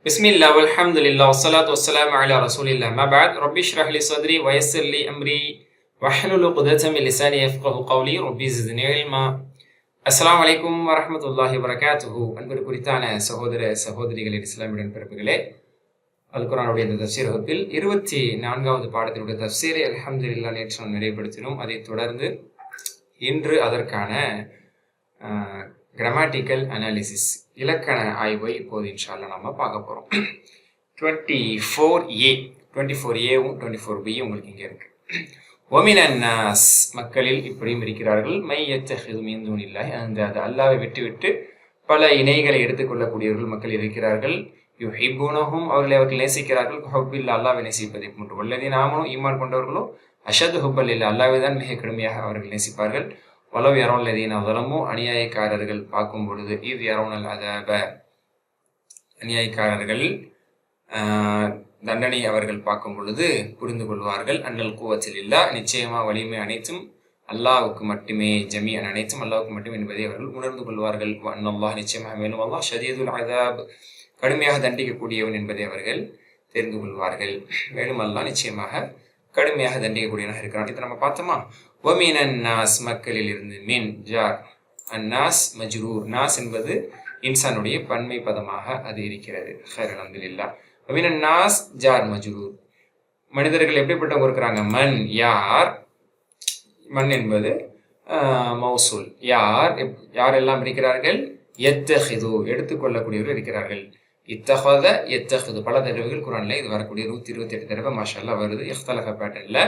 பிஸ்மில்லா வல்ஹம்துலில்லா வஸ்ஸலாத்து வஸ்ஸலாமு அலா ரசூலில்லா மா பஅத் ரப்பி ஷ்ரஹ் லி ஸத்ரி வ யஸ்ஸிர் லி அம்ரி வஹ்லுல் உக்ததம் மின் லிசானி யஃப்கஹு கௌலி ரப்பி ஸித்னி இல்மா. அஸ்ஸலாமு அலைக்கும் வரஹ்மத்துல்லாஹி வபரகாத்துஹு. அன்பு குறித்தான சகோதர சகோதரிகளின் இஸ்லாமிய பிறப்புகளே, அல் குர்ஆனுடைய இந்த தஃப்சீர் வகுப்பில் 24வது பாடத்தினுடைய தஃப்சீரை அல்ஹம்துலில்லாஹ் நேற்று நாம் நிறைவுபடுத்தினோம். அதைத் தொடர்ந்து இன்று அதற்கான கிராமட்டிக்கல் அனாலிசிஸ் இலக்கண ஆய்வை இப்போது இன்ஷா அல்லாஹ் நம்ம பார்க்க போகிறோம். 24ஏவும் 24பியும் உங்களுக்கு இங்கே இருக்கு. ஒமினன் நாஸ், மக்களில் இப்படியும் இருக்கிறார்கள், மை யத்தஹிது மின் தூனில்லாஹி அந்தாதா, அல்லாஹ்வை விட்டு பல இணைகளை எடுத்துக்கொள்ளக்கூடியவர்கள் மக்கள் இருக்கிறார்கள். யுஹிப்புனஹும், அவர்கள் நேசிக்கிறார்கள், ஹுப்பில்லா, அல்லாஹ்வை நேசிப்பதை போன்று. வல்லதீன ஆமனு, ஈமான் கொண்டவர்களோ அஷது ஹுப்பல்லில்லா, அல்லாஹ்வை தான் மிக கடுமையாக அவர்கள் நேசிப்பார்கள். வலவ் யரவுல்லதீன ஸலமு, அநியாயக்காரர்கள் பார்க்கும் பொழுது, இத் யரவுனல் அஸாப, அநியாயக்காரர்கள் தண்டனை அவர்கள் பார்க்கும் பொழுது புரிந்து கொள்வார்கள். அன்னல் குவத்த லில்லாஹ், நிச்சயமா வலிமை அனைத்தும் அல்லாஹ்வுக்கு மட்டுமே, ஜமீஅன் அனைத்தும் அல்லாஹ்வுக்கு மட்டுமே என்பதை அவர்கள் உணர்ந்து கொள்வார்கள். அன்னல்லாஹ், நிச்சயமாக மேலும் அல்லாஹ் ஷதீதுல் அஸாப், கடுமையாக தண்டிக்கக்கூடியவன் என்பதை அவர்கள் தெரிந்து கொள்வார்கள். மேலும் அல்லாஹ் நிச்சயமாக கடுமையாக தண்டிக்கக்கூடியவனாக இருக்கிறான். இதை நம்ம பார்த்தோமா? ஒமினன் நாஸ், மக்களில் இருந்து. மின் ஜார், அன்னாஸ் மஜ்ரூர். நாஸ் என்பது இன்சானுடைய பன்மை பதமாக அது இருக்கிறது. ஹைர் அல்ஹம்துலில்லாஹ். ஒமினன் நாஸ் ஜார் மஜ்ரூர். மனிதர்கள் எப்படிப்பட்டவங்க இருக்கிறாங்க? மன், யார். மன் என்பது மௌசூல். யாரெல்லாம் இருக்கிறார்கள்? யத்தஹிது, எடுத்துக்கொள்ளக்கூடியவர்கள் இருக்கிறார்கள். இத்தஹத யத்தஹிது, பல தடவைகள் குர்ஆன்ல இது வரக்கூடிய 128 தடவை மாஷாஅல்லாஹ் வருது. இஹ்தலஃப பேட்டர்ன்ல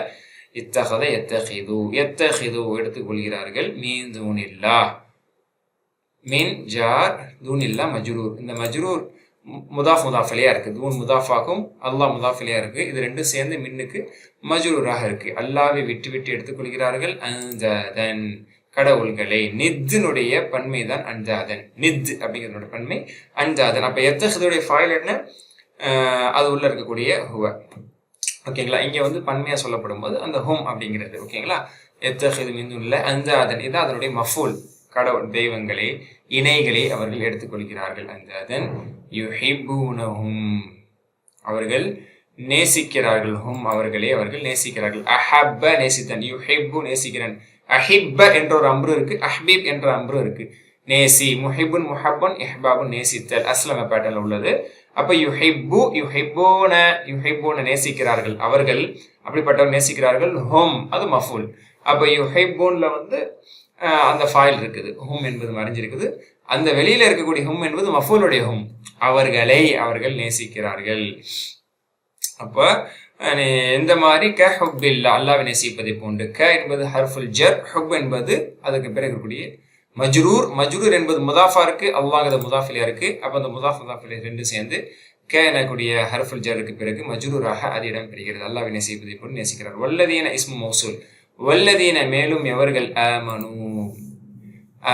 இத்தஹத யத்தஹிது, எடுத்துக்கொள்கிறார்கள். மீன் தூனில்லாஹ், மின் ஜார், தூனில்லா மஜ்ரூர். இந்த மஜ்ரூர் முதாஃப் முதாஃபிலையா இருக்கு. தூன் முதாஃபாகும், அல்லாஹ் முதாஃபிலையா இருக்கு. இது ரெண்டும் சேர்ந்து மின்னுக்கு மஜ்ரூராக இருக்கு. அல்லாஹ்வை விட்டு எடுத்துக்கொள்கிறார்கள். அன்ஜாதன், கடவுள்களை. நித்தினுடைய பன்மை தான் அன்ஜாதன். நித் அப்படிங்கிறதோட பன்மை அன்ஜாதன். அப்ப எத்தஹிதுடைய ஃபாயில் என்ன? அது உள்ள இருக்கக்கூடிய ஹுவ. ஓகேங்களா? இங்க வந்து பன்மையா சொல்லப்படும் போது அந்த ஹும் அப்படிங்கிறது. ஓகேங்களா? எத்தஹிது மின் தூனில்லாஹ் அன்ஜாதன், இது அதனுடைய மஃபூல். கடவுள், தெய்வங்களை, இணைகளை அவர்கள் எடுத்துக்கொள்கிறார்கள். அன்ஜாதன். யுஹிப்புனஹும், அவர்கள் நேசிக்கிறார்கள். ஹும், அவர்களை அவர்கள் நேசிக்கிறார்கள். அஹப்ப, நேசித்தன். யுஹிப்பு, நேசிக்கிறன். அஹிப்ப என்ற ஒரு அம்ரு இருக்கு, அஹ்பீப் என்ற அம்ரு இருக்கு. நேசி, முஹிப்புன் முஹப்பன், இஹ்பாபுன் நேசித்தல், அஸ்லம பேட்டர்ல உள்ளது. அப்ப யுஹிப்பூன நேசிக்கிறார்கள், அவர்கள் அப்படிப்பட்டவர் நேசிக்கிறார்கள். ஹும், அது மஃபூல். அப்ப யுஹிப்பூன்ல வந்து அந்த ஃபாயில் இருக்குது, ஹும் என்பது மறைஞ்சிருக்குது. அந்த வெளியில இருக்கக்கூடிய ஹும் என்பது மஃபூலுடைய ஹும், அவர்களை அவர்கள் நேசிக்கிறார்கள். அப்ப இந்த மாதிரி க ஹுப்பில்லா, அல்லாஹ்வை நேசிப்பதை போன்று. க என்பது ஹர்ஃபுல் ஜர், ஹுப் என்பது அதுக்கு பிறகு இருக்கக்கூடிய மஜ்ரூர். மஜ்ரூர் என்பது முதாஃபா இருக்கு, அல்லாஹ்ங்கிறது முதாஃபிலியா இருக்கு. அப்ப அந்த முதாஃபிலே ரெண்டு சேர்ந்து க எனக்கூடிய ஹர்ஃபுல் ஜருக்கு பிறகு மஜ்ரூராக அது இடம் பெறுகிறது. அல்லாஹ்வை நேசிப்பதை போன்று நேசிக்கிறார். வல்லதீன இஸ்மு மௌசூல். வல்லதீன, மேலும் எவர்கள். ஆமனு,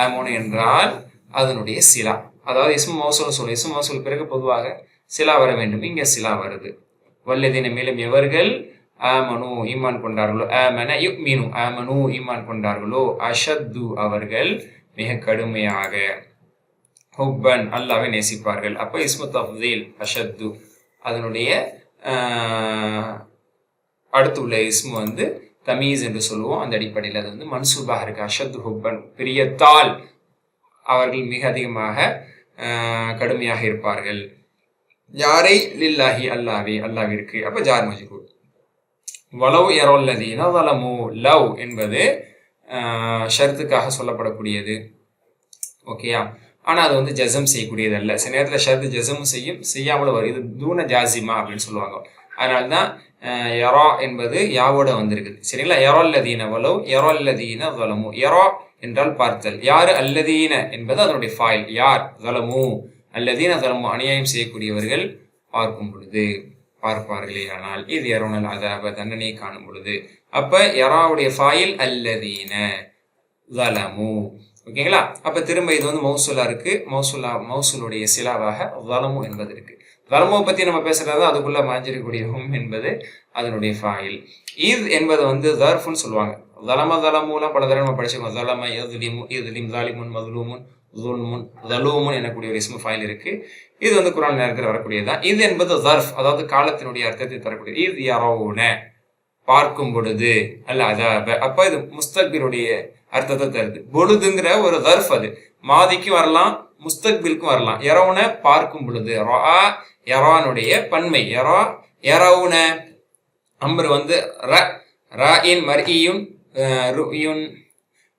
ஆமனு என்றால் அதனுடைய சிலா, அதாவது இஸ்மு மௌசூல் சொல்லும். இஸ்மு மௌசூல் பிறகு பொதுவாக சிலா வர வேண்டும். இங்க சிலா வருது. வல்லதீன, மேலும் எவர்கள். ஆமனு, ஈமான் கொண்டார்களோ. ஆமன யுக்மினு, ஆமனு, ஈமான் கொண்டார்களோ. அஷத்து, அவர்கள் மிக கடுமையாக. ஹுப்பன், அல்லாஹ்வை நேசிப்பார்கள். அப்ப இஸ்மு தஃதீல் அஷத்து, அதனுடைய அடுத்து உள்ள இஸ்மு வந்து தமீஸ் என்று சொல்லுவோம். அந்த அடிப்படையில் அது வந்து மன்சூபாக இருக்கு. அஷத்து ஹுப்பன், பிரியத்தால் அவர்கள் மிக அதிகமாக கடுமையாக இருப்பார்கள். யாரை? லில்லாஹி, அல்லாஹ்விற்கு. அப்ப ஜார் மஜ்ரூர். வலவ் யரவுல்லதீன ஸலமு, லவ் என்பது ஷர்த்துக்காக சொல்லப்படக்கூடியது. ஓகேயா? ஆனா அது வந்து ஜஸம் செய்யக்கூடியது அல்ல. சில நேரத்தில் ஷர்த்து ஜஸமும் செய்யும், செய்யாமலும் வரும். இது தூன ஜாசிமா அப்படின்னு சொல்லுவாங்க. அதனால்தான் யரா என்பது யாவோட வந்திருக்குது. சரிங்களா? யரவுல்லதீன, வலவ் யரவுல்லதீன ஸலமு. யரா என்றால் பார்த்தல். யாரு? அல்லதீன என்பது அதனுடைய ஃபாயில். யார்? ஸலமு, அல்லதீன ஸலமு, அநியாயம் செய்யக்கூடியவர்கள் பார்க்கும் பொழுது, பார்ப்பார்களே ஆனால். இது யரவுனல் அஸாப, தண்டனை காணும் பொழுது. அப்ப யராவுடைய ஃபாயில் அல்லதீன ஸலமு. ஓகேங்களா? அப்ப திரும்ப இது வந்து மௌசூலா இருக்கு. மௌசூலுடைய சிலாவாக ஸலமு என்பது இருக்கு. ஸலமுவை பத்தி நம்ம பேசுறது அதுக்குள்ள மாஞ்சிருக்கக்கூடிய ஹும் என்பது அதனுடைய ஃபாயில். இது என்பது வந்து ஸர்ஃப்னு சொல்லுவாங்க. ஸலம ஸலமுலாம் பல தடவை நம்ம படிச்சிருக்கோம். ஸலம யஸ்லிமு, இஸ்லிம், ஸாலிமுன், மஸ்லூமுன், தலூமுன் எனக்கூடிய ஒரு இஸ்மு ஃபைல் இருக்கு. இது வந்து குர்ஆன் நேரத்தில் வரக்கூடியதுதான். இது என்பது ஸர்ஃப், அதாவது காலத்தினுடைய அர்த்தத்தை தரக்கூடியது. இது யரவுன பார்க்கும் பொழுது அல்ல அதாப, அப்ப இது முஸ்தக்பிலுடைய அர்த்தத்தை தருது. பொழுதுங்கிற ஒரு ஸர்ஃப், அது மாதிக்கும் வரலாம் முஸ்தக்பிலுக்கும் வரலாம். யரவுன பார்க்கும் பொழுது, ரஆ யரானுடைய பன்மை, யரவுன அம்ர் வந்து ராயின் மர்இயுன்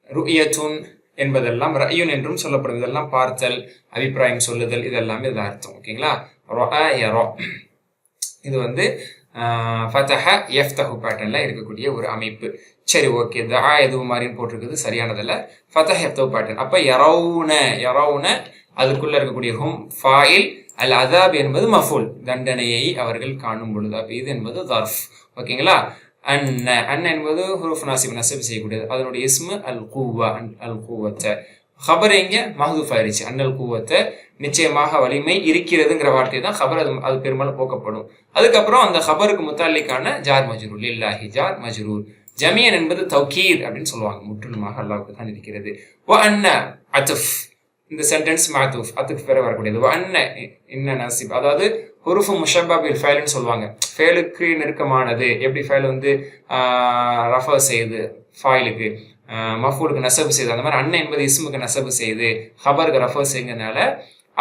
ருயத்துன் என்பதெல்லாம் ரயுன் என்றும் சொல்லப்படும். இதெல்லாம் பார்த்தல், அபிப்பிராயம் சொல்லுதல், இதெல்லாமே இது அர்த்தம். ஓகேங்களா? இது வந்து ஃபதஹ யஃப்தஹு பேட்டர்ன்ல இருக்கக்கூடிய ஒரு அமைப்பு. சரி, ஓகே. தஆ எதுவு மாதிரின்னு போட்டிருக்குது, சரியானதில்ல. ஃபதஹ யஃப்தஹு பேட்டர்ன். அப்ப யரவுன அதுக்குள்ள இருக்கக்கூடிய ஹும் ஃபாயில், அல் அதாப் என்பது மஃபூல், தண்டனையை அவர்கள் காணும் பொழுது. அப்ப இது என்பது ஸர்ஃப். ஓகேங்களா? அன்ன என்பது ஹுரூஃப் நாசிப், நஸப் செய்யக்கூடியது. அதனுடைய இஸ்மு அல் குவா, அல் குவத்த. ஹபர் எங்க மஹ்தூஃப் ஆயிருச்சு. அன்னல் குவத்த, நிச்சயமாக வலிமை இருக்கிறதுங்கிற வார்த்தை தான் ஹபர், அது பெரும்பாலும் போக்கப்படும். அதுக்கப்புறம் அந்த ஹபருக்கு முத்தாலிக்கான ஜார் மஜ்ரூர், லில்லாஹி ஜார் மஜ்ரூர். ஜமியன் என்பது தௌகீர் அப்படின்னு சொல்லுவாங்க, முற்றிலுமாக அல்லாஹ்வுக்கு தான் இருக்கிறது. வ அன்ன அத்ஃப், இந்த சென்டென்ஸ் மாத்தூஃப், அத்ஃப் பெற வரக்கூடியது. வ அன்ன இன்ன நஸிப், அதாவது ஹுரூஃபு முஷப்பா பில் ஃபைல்னு சொல்லுவாங்க. ஃபேலுக்கு நெருக்கமானது. எப்படி ஃபைல் வந்து ரஃபா செய்யுது ஃபாயிலுக்கு, மஃபூலுக்கு நசபு செய்யுது, அந்த மாதிரி அன்ன என்பது இஸ்முக்கு நசபு செய்யுது, ஹபருக்கு ரஃபா செய்யுங்கனால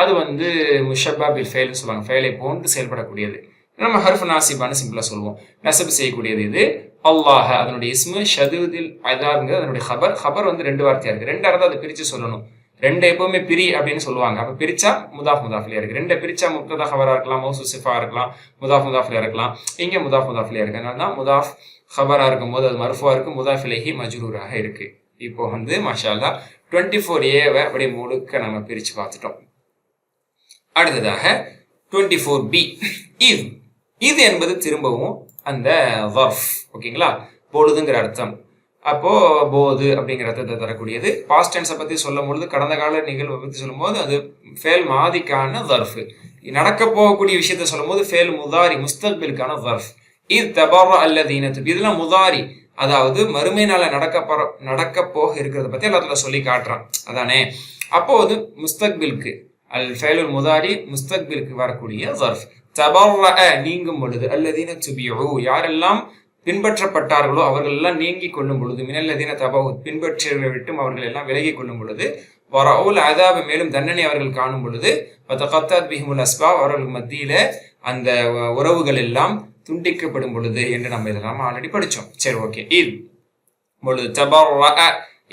அது வந்து முஷப்பா பில் ஃபைல்னு சொல்லுவாங்க. ஃபைலை போன்று செயல்படக்கூடியது. நம்ம ஹர்ஃப் நாசிபான்னு சிம்பிளா சொல்லுவோம். நசபு செய்யக்கூடியது இது. அல்லாஹ் அதனுடைய இஸ்மு, ஷதூதில் அதாப்ங்கிறது அதனுடைய ஹபர் வந்து ரெண்டு வார்த்தையா இருக்கு. ரெண்டு அர்த்தம் அதை பிரிச்சு சொல்லணும். ரெண்டு எப்பவுமே பிரி அப்படின்னு சொல்லுவாங்க. அப்ப பிரிச்சா முதாஃப் முதாஃப்லியா இருக்கு. ரெண்டை பிரிச்சா முப்ததா ஹபரா இருக்கலாம், மௌசூஃப் சிஃபா இருக்கலாம், முதாஃப் முதாஃப்லியா இருக்கலாம். இங்க முதாஃப் முதாஃப்லியா இருக்கு. அதனால தான் முதாஃப் ஹபரா இருக்கும் போது அது மர்ஃபுவா இருக்கு, முதாஃப் இலைஹி மஜ்ரூராக இருக்கு. இப்போ வந்து மாஷா அல்லாஹ் 24A அப்படி முழுக்க நம்ம பிரிச்சு பார்த்துட்டோம். அடுத்ததாக 24B, இது என்பது திரும்பவும் அந்த ஸர்ஃப். ஓகேங்களா? பொழுதுங்கிற அர்த்தம். அப்போ போது அப்படிங்கிற அர்த்தத்தை தரக்கூடியது. பாஸ்ட் டென்ஸை பத்தி சொல்லும் பொழுது, கடந்த கால நிகழ்வை பத்தி சொல்லும் போது அது ஃபேல் மாதிக்கான ஸர்ஃப். நடக்க போகக்கூடிய விஷயத்த சொல்லும் போது ஃபேல் முதாரி முஸ்தக்பிலுக்கான ஸர்ஃப். இது தபர்ர அல்லதீன, இதெல்லாம் முதாரி, அதாவது மறுமை நாள நடக்க போக இருக்கிறத பத்தி எல்லாத்துல சொல்லி காட்டுறான். அதானே? அப்போ அது முஸ்தக்பிலுக்கு அல் ஃபேலுல் முதாரி முஸ்தக்பிலுக்கு வரக்கூடிய ஸர்ஃப். தபர்ர நீங்கும் பொழுது, அல்லதீன துபிஉ யாரெல்லாம் பின்பற்றப்பட்டார்களோ அவர்கள் எல்லாம் நீங்கி கொள்ளும் பொழுது, மினல்லதீன தபவு பின்பற்றியவர்களை விட்டும் அவர்கள் எல்லாம் விலகி கொள்ளும் பொழுது, வரவுல் அதாப மேலும் தண்டனை அவர்கள் காணும் பொழுது, வதகத்தத் பிஹிமுல் அஸ்பாப் அவர்களுக்கு மத்தியில அந்த உறவுகள் எல்லாம் துண்டிக்கப்படும் பொழுது என்று நம்ம இதெல்லாம் ஆல்ரெடி படிச்சோம். சரி, ஓகே. இது பொழுது தபர்ர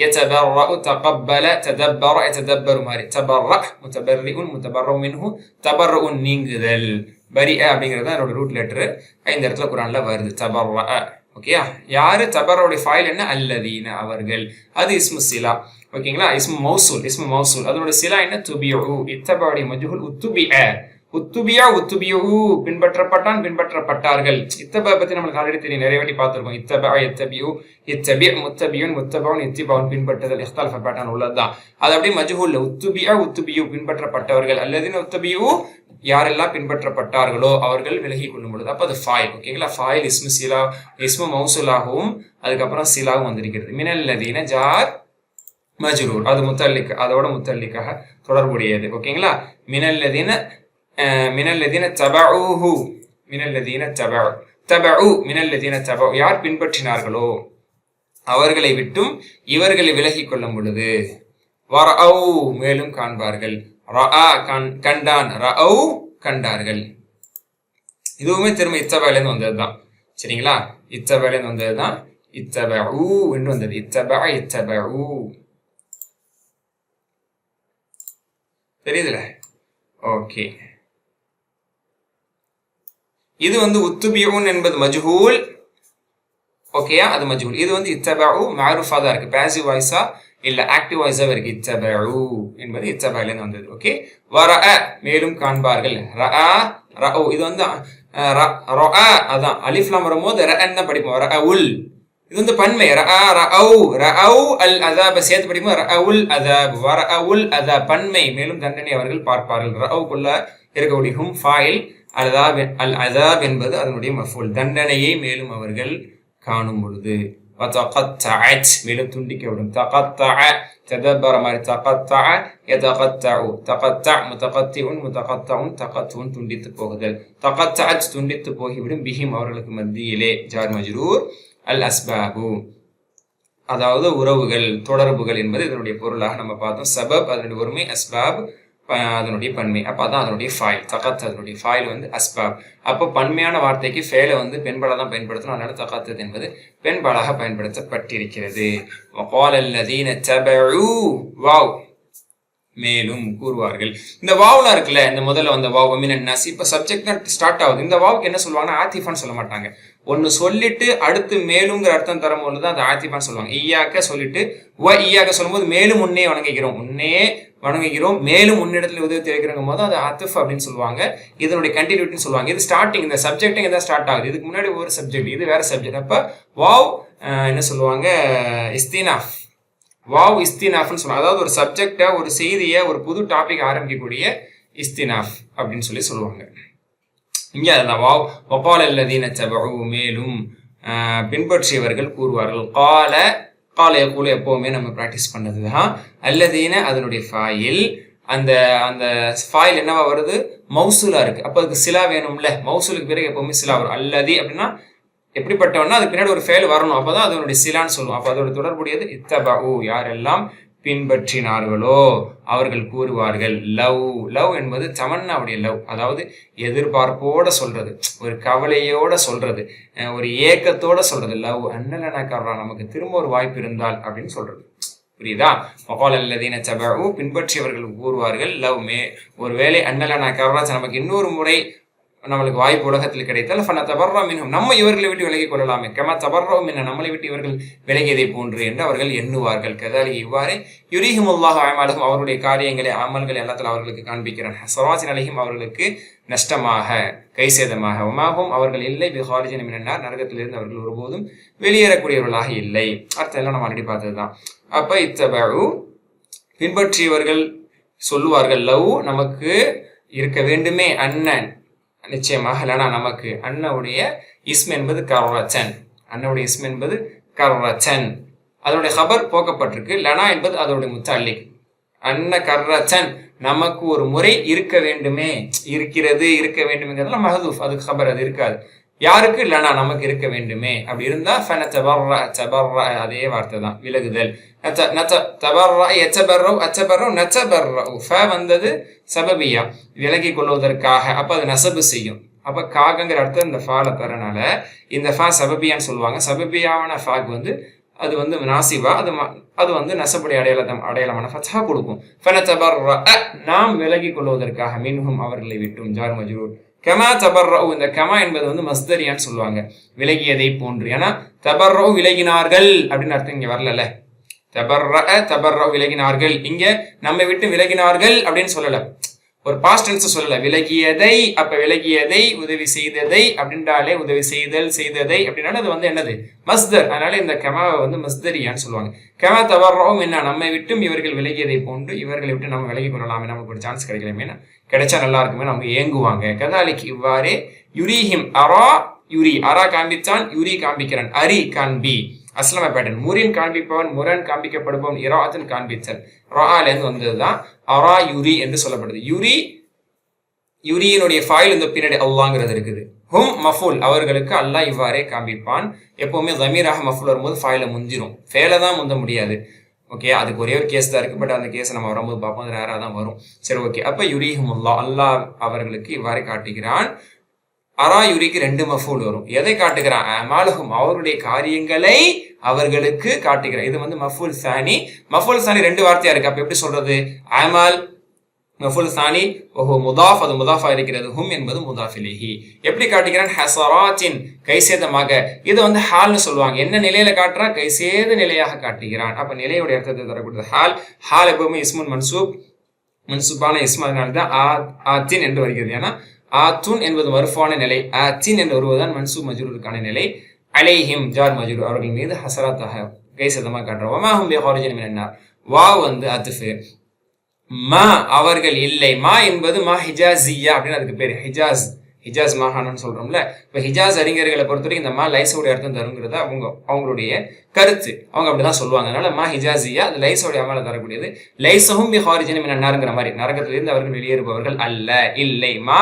யதபர்ர தகப்பல ததப்பர யததப்பரு மாதிரி தபர்ர முத்தபர்ரிஉன் முத்தபர்ரு மின்ஹு தபர்ருன் நீங்குதல். பரி அப்படிங்கிறது தான் என்னோட ரூட் லெட்டரு. இந்த இடத்துல குர்ஆன்ல வருது தபர்ர. ஓகேயா? யாரு? தபர்ரோட ஃபைல் என்ன? அல்லதீன அவர்கள். அது இஸ்மு சிலா. ஓகேங்களா? இஸ்மு மௌசூல். அதனோட சிலா என்ன? துபிஉ. இத்தபடி மஜ்ஹூல் உத்துபியா பின்பற்றப்பட்டான், பின்பற்றப்பட்டார்கள். இத்தப பத்தி நம்மளுக்கு ஆல்ரெடி தெரியும், நிறைய வாட்டி பார்த்திருக்கோம். இத்தபி முத்தபியுன் முத்தபவுன் இத்திபவுன் பின்பற்றுதல் இஹ்தால்ஃப பேட்டர்ன் உள்ளதுதான். அது அப்படியே மஜ்ஹூல் உத்துபியு பின்பற்றப்பட்டவர்கள், அல்லதீன உத்தபியு யாரெல்லாம் பின்பற்றப்பட்டார்களோ அவர்கள் விலகி கொள்ளும் பொழுது. அப்ப அது ஃபாயில். ஓகேங்களா? ஃபாயில் இஸ்மு சிலா, இஸ்மு மௌசூலாகவும் அதுக்கப்புறம் சிலாவும் வந்திருக்கிறது. மினல்லதீன ஜார் மஜ்ரூர், அது முத்தல்லிக், அதோட முத்தல்லிக்காக தொடர்புடையது. ஓகேங்களா? மினல்லதீன தபஊஹு, மினல்லதீன தபஊ மினல்லதீன தபஊ யார் பின்பற்றினார்களோ அவர்களை விட்டும் இவர்களை விலகி கொள்ளும் பொழுது, வரஅவ் மேலும் காண்பார்கள், ரஆ கண்டான், ரஅவ் கண்டார்கள். இதுவுமே திரும்ப இத்தபாயிலிருந்து வந்ததுதான். சரிங்களா? இத்தபாயிலிருந்து வந்ததுதான். இத்தபஊ என்று வந்தது. இத்தபஊ தெரியுதுல? ஓகே. இது வந்து உத்துபியூன் என்பது மஜ்ஹூல். ஓகேயா? அது மஜ்ஹூல். இது வந்து இத்தபஊ மஅரூஃபா தான் இருக்கு. பாசிவ் வாய்ஸா இல்ல ஆக்டிவ் வாய்ஸா இருக்கு. இத்தபஊ என்பது இத்தபாயில இருந்து வந்தது. ஓகே. வரஅ மேலும் காண்பார்கள். ரஆ ரஅ இது வந்து ரஆ அதான் அலிஃப் லாம் வரும்போது ரஅன் தான் படிப்போம். ரஅவுல் இது வந்து பன்மை. ரஆ ரஅவ் அல் அஸாப சேர்த்து படிப்போம். ரஅவுல் அஸாப் வரஅவுல் அஸாப் பன்மை மேலும் தண்டனை அவர்கள் பார்ப்பார்கள். ரஅவுக்குள்ள இருக்கக்கூடிய ஹும் ஃபாயில், அல் அஸாப் என்பது அதனுடைய மஃபூல், தண்டனையை மேலும் அவர்கள் காணும் பொழுது. وتقطعت மேலும் துண்டிக்கப்படும். تقطع تدبر மாதிரி تقطع يتقطع تقطع متقطع متقطع تقطع துண்டித்து போகுதல். تقطعت துண்டித்து போகிவிடும் பிஹிம் அவர்களுக்கு மத்தியிலே ஜார் மஜ்ரூர் அல் அஸ்பாபு அதாவது உறவுகள் தொடர்புகள் என்பது இதனுடைய பொருளாக நம்ம பார்த்தோம். சபப் அதனுடைய ஒருமை, அஸ்பாப் அதனுடைய பன்மை. அப்போ அதான் அதனுடைய ஃபாயில். தகத் அதனுடைய ஃபாயில் வந்து அஸ்பாப். அப்போ பன்மையான வார்த்தைக்கு ஃபேலை வந்து பெண்பாலாக தான் பயன்படுத்தணும். அதனால தகத்தத் என்பது பெண்பாலாக பயன்படுத்தப்பட்டிருக்கிறது. வகால அல்லதீன தபஉ வாவ் மேலும் கூறுவார்கள். இந்த வாவ்லாம் இருக்குல்ல, இந்த முதல்ல வந்த வாவ் மினன் நாஸ், இப்போ சப்ஜெக்ட் தான் ஸ்டார்ட் ஆகுது. இந்த வாவுக்கு என்ன சொல்லுவாங்கன்னா ஆத்திஃபான்னு சொல்ல மாட்டாங்க. ஒன்று சொல்லிட்டு அடுத்து மேலுங்கிற அர்த்தம் தரும்போது தான் அது ஆத்திஃபான்னு சொல்லுவாங்க. ஈயாக்க சொல்லிட்டு ஈயாக்க சொல்லும்போது மேலும் முன்னே வணங்குகிறோம், முன்னே வணங்குகிறோம், மேலும் முன்னிடத்தில் உதவி தேவைக்கிறோம் போது அது அத்துஃப் அப்படின்னு சொல்லுவாங்க. இதனுடைய கண்டினியூட்டின்னு சொல்லுவாங்க. இது ஸ்டார்டிங், இந்த சப்ஜெக்ட் இங்கே தான் ஸ்டார்ட் ஆகுது. இதுக்கு முன்னாடி ஒரு சப்ஜெக்ட், இது வேற சப்ஜெக்ட். அப்போ வாவ் என்ன சொல்லுவாங்க, இஸ்தினாஃப். வாவ் இஸ்தினாஃப்னு சொல்லுவாங்க. அதாவது ஒரு சப்ஜெக்டை, ஒரு செய்தியை, ஒரு புது டாபிக் ஆரம்பிக்கக்கூடிய இஸ்தினாஃப் அப்படின்னு சொல்லுவாங்க. இங்கே அதில் வாவ் வகால அல்லதீன தபஉ மேலும் பின்பற்றியவர்கள் கூறுவார்கள். கால கால யகூலு எப்போவுமே நம்ம ப்ராக்டிஸ் பண்ணது தான். அல்லதீன அதனுடைய ஃபாயில், அந்த அந்த ஃபாயில் என்னவா வருது, மௌசூலா இருக்கு. அப்போ அதுக்கு சிலா வேணும்ல, மௌசூலுக்கு பிறகு எப்பவுமே சிலா வரும். அல்லதி அப்படின்னா எப்படிப்பட்டவன்னா அதுக்கு பின்னாடி ஒரு ஃபேல் வரணும், அப்போதான் அதனுடைய சிலான்னு சொல்லுவோம். அப்போ அதோட தொடர்புடையது இத்தபஉ யாரெல்லாம் பின்பற்றினார்களோ அவர்கள் கூறுவார்கள். லவ் லவ் என்பது தமன்னாவுடைய லவ், அதாவது எதிர்பார்ப்போட சொல்றது, ஒரு கவலையோட சொல்றது, ஒரு ஏக்கத்தோட சொல்றது. லவ் அன்னலனக்கர்ரா நமக்கு திரும்ப ஒரு வாய்ப்பு இருந்தால் அப்படின்னு சொல்றது. புரியுதா? வகால அல்லதீன தபஉ பின்பற்றியவர்கள் கூறுவார்கள். லவ் ஒருவேளை அன்னலனக்கர்ரா நமக்கு இன்னொரு முறை நம்மளுக்கு வாய்ப்பு உலகத்தில் கிடைத்தால் ஃபனதபர்ரா மின்ஹும் நம்ம இவர்களை விட்டு விலகிக் கொள்ளலாமே, கமா தபர்ரா மின்ன நம்மளை விட்டு இவர்கள் விலகியதை போன்று என்று அவர்கள் எண்ணுவார்கள். கதாலி இவ்வாறே யுரீஹிமுல்லாஹு அமாலஹும் அவருடைய காரியங்களை அமல்களை எல்லாத்தில் அவர்களுக்கு காண்பிக்கிறான். ஹஸராத்தின் அலைஹிம் அவர்களுக்கு நஷ்டமாக, கைசேதமாக. வமாஹும் அவர்கள் இல்லை பிஹாரிஜின் மினன்னார் நரகத்திலிருந்து அவர்கள் ஒருபோதும் வெளியேறக்கூடியவர்களாக இல்லை. அர்த்தம் எல்லாம் நம்ம ஆல்ரெடி பார்த்தது தான். அப்போ இத்தபஉ பின்பற்றியவர்கள் சொல்லுவார்கள். லவ் நமக்கு இருக்க வேண்டுமே, அண்ணன் நிச்சயமாக லனா நமக்கு. அண்ணனுடைய இஸ்ம் என்பது கர்ரச்சன், அண்ணனுடைய இஸ்ம் என்பது கர்ரச்சன், அதனுடைய ஹபர் போக்கப்பட்டிருக்கு. லனா என்பது அதனுடைய முத்தல்லிக். அன்ன கர்ரச்சன் நமக்கு ஒரு முறை இருக்க வேண்டுமே, இருக்கிறது இருக்க வேண்டும்ங்கிறதுல மஹதூஃப், அதுக்கு ஹபர் அது இருக்காது. யாருக்கு? லனா நமக்கு இருக்க வேண்டுமே. அப்படி இருந்தா ஃபனதபர்ரா தபர்ரா அதே வார்த்தை தான், விலகுதல். தபர்ரா யதபர்ரா அத்தபர்ரா நதபர்ரா ஃப வந்தது சபபியா விலகி கொள்வதற்காக. அப்ப அது நசபு செய்யும். அப்ப காகங்கிற அர்த்தம் இந்த ஃபால தரனால இந்த ஃபா சபபியான்னு சொல்லுவாங்க. சபபியான ஃபாக்கு வந்து அது வந்து நாசிபா, அது வந்து நசபுடைய அடையாளமான ஃபத்ஹா கொடுக்கும். ஃபனதபர்ரா நாம் விலகி கொள்வதற்காக, மின்ஹும் அவர்களை விட்டும் ஜார் மஜ்ரூர். கமா தபர்ரவு இந்த கமா என்பது வந்து மஸ்தரியான்னு சொல்லுவாங்க, விலகியதை போன்று. ஏன்னா தபர்ரவு விலகினார்கள் அப்படின்னு அர்த்தம் இங்க வரல. தபர்ரவு விலகினார்கள், இங்க நம்ம விட்டு விலகினார்கள் அப்படின்னு சொல்லல, ஒரு பாஸ்ட் டென்ஸ் சொல்லல, விலகியதை. அப்ப விலகியதை உதவி செய்ததை அப்படின்றாலே உதவி செய்ததை அப்படின்னால அது வந்து என்னது, மஸ்தர். அதனால இந்த கமாவை வந்து மஸ்தரியான்னு சொல்லுவாங்க. கமா தபர்ரவும் என்ன நம்மை விட்டும் இவர்கள் விலகியதை போன்று, இவர்களை விட்டு நம்ம விலகி கொள்ளலாமே, நமக்கு ஒரு சான்ஸ் கிடைக்கலாமே, கிடைச்சா நல்லா இருக்குமே அவங்க ஏங்குவாங்க. கதாலிக்கு இவ்வாறே யுரீஹிம் அரா யுரி அரா காண்பித்தான், யுரி காண்பிக்கிறான், அரி காண்பி அஸ்லம பேட்டன், முரின் காண்பிப்பவன் முரண் காண்பிக்கப்படுபவன், இராத்தன் காண்பித்தல் ராலேருந்து வந்ததுதான் அரா யுரி என்று சொல்லப்படுது. யுரியினுடைய ஃபாயில் இந்த பின்னாடி அல்லாங்கிறது இருக்குது. ஹும் மஃபூல் அவர்களுக்கு அல்லாஹ் இவ்வாறே காண்பிப்பான். எப்பவுமே தமீராக மஃபூல் வரும்போது ஃபாயில முந்திரும், ஃபேல தான் முந்த முடியாது. ஓகே, அதுக்கு ஒரே ஒரு கேஸ் தான் இருக்கு, பட் அந்த கேஸை நம்ம வரும்போது பார்ப்போம், அது ரேராக தான் வரும். சரி, ஓகே. அப்ப யுரீஹுமுல்லா அல்லாஹ் அவர்களுக்கு இவ்வாறு காட்டுகிறான். அரா யுரிக்கு 2 மஃபூல் வரும். எதை காட்டுகிறான்? அமாலஹும் அவருடைய காரியங்களை அவர்களுக்கு காட்டுகிறான். இது வந்து மஃபூல் சானி. மஃபூல் சானி 2 வார்த்தையா இருக்கு. அப்ப எப்படி சொல்றது? அமால் மஃபூல் சானி ஓஹோ முதாஃப், அது முதாஃபா இருக்கிறது. ஹும் என்பது முதாஃப் இலைஹி. எப்படி காட்டுகிறான்? ஹஸராத்தின் கைசேதமாக. இதை வந்து ஹால்னு சொல்லுவாங்க. என்ன நிலையில காட்டுறான்? கைசேத நிலையாக காட்டுகிறான். அப்ப நிலையுடைய அர்த்தத்தை தரக்கூடியது ஹால். ஹால் எப்பவுமே இஸ்முன் மன்சூபான இஸ்மு, அதனால்தான் ஆத்தின் என்று வருகிறது. ஏன்னா ஆத்துன் என்பது மர்ஃபான நிலை, ஆத்தின் என்று வருவதுதான் மன்சூப் மஜ்ரூருக்கான நிலை. அலைஹிம் ஜார் மஜ்ரூர் அவர்கள் மீது ஹஸராத்தாக கைசேதமாக காட்டுறோம். வமா ஹும் பிஹாரிஜின் மினன்னார் வா வந்து அத்ஃபு. மா அவர்கள் இல்லை. மா என்பது மா ஹிஜாசியா அப்படின்னு அதுக்கு பேர். ஹிஜாஸ் மாகாணம்னு சொல்றோம்ல. இப்ப ஹிஜாஸ் அறிஞர்களை பொறுத்தவரைக்கும் இந்த மா லைஸோடைய அர்த்தம் தருங்கிறத அவங்களுடைய கருத்து, அவங்க அப்படிதான் சொல்லுவாங்க. அதனால மா ஹிஜாசியா அது லைஸோடைய அமல தரக்கூடியது. லைஸஹும் பி ஹாரிஜின் மின நார்ங்கிற மாதிரி, நரகத்திலிருந்து அவர்கள் வெளியேறுபவர்கள் அல்ல, இல்லை. மா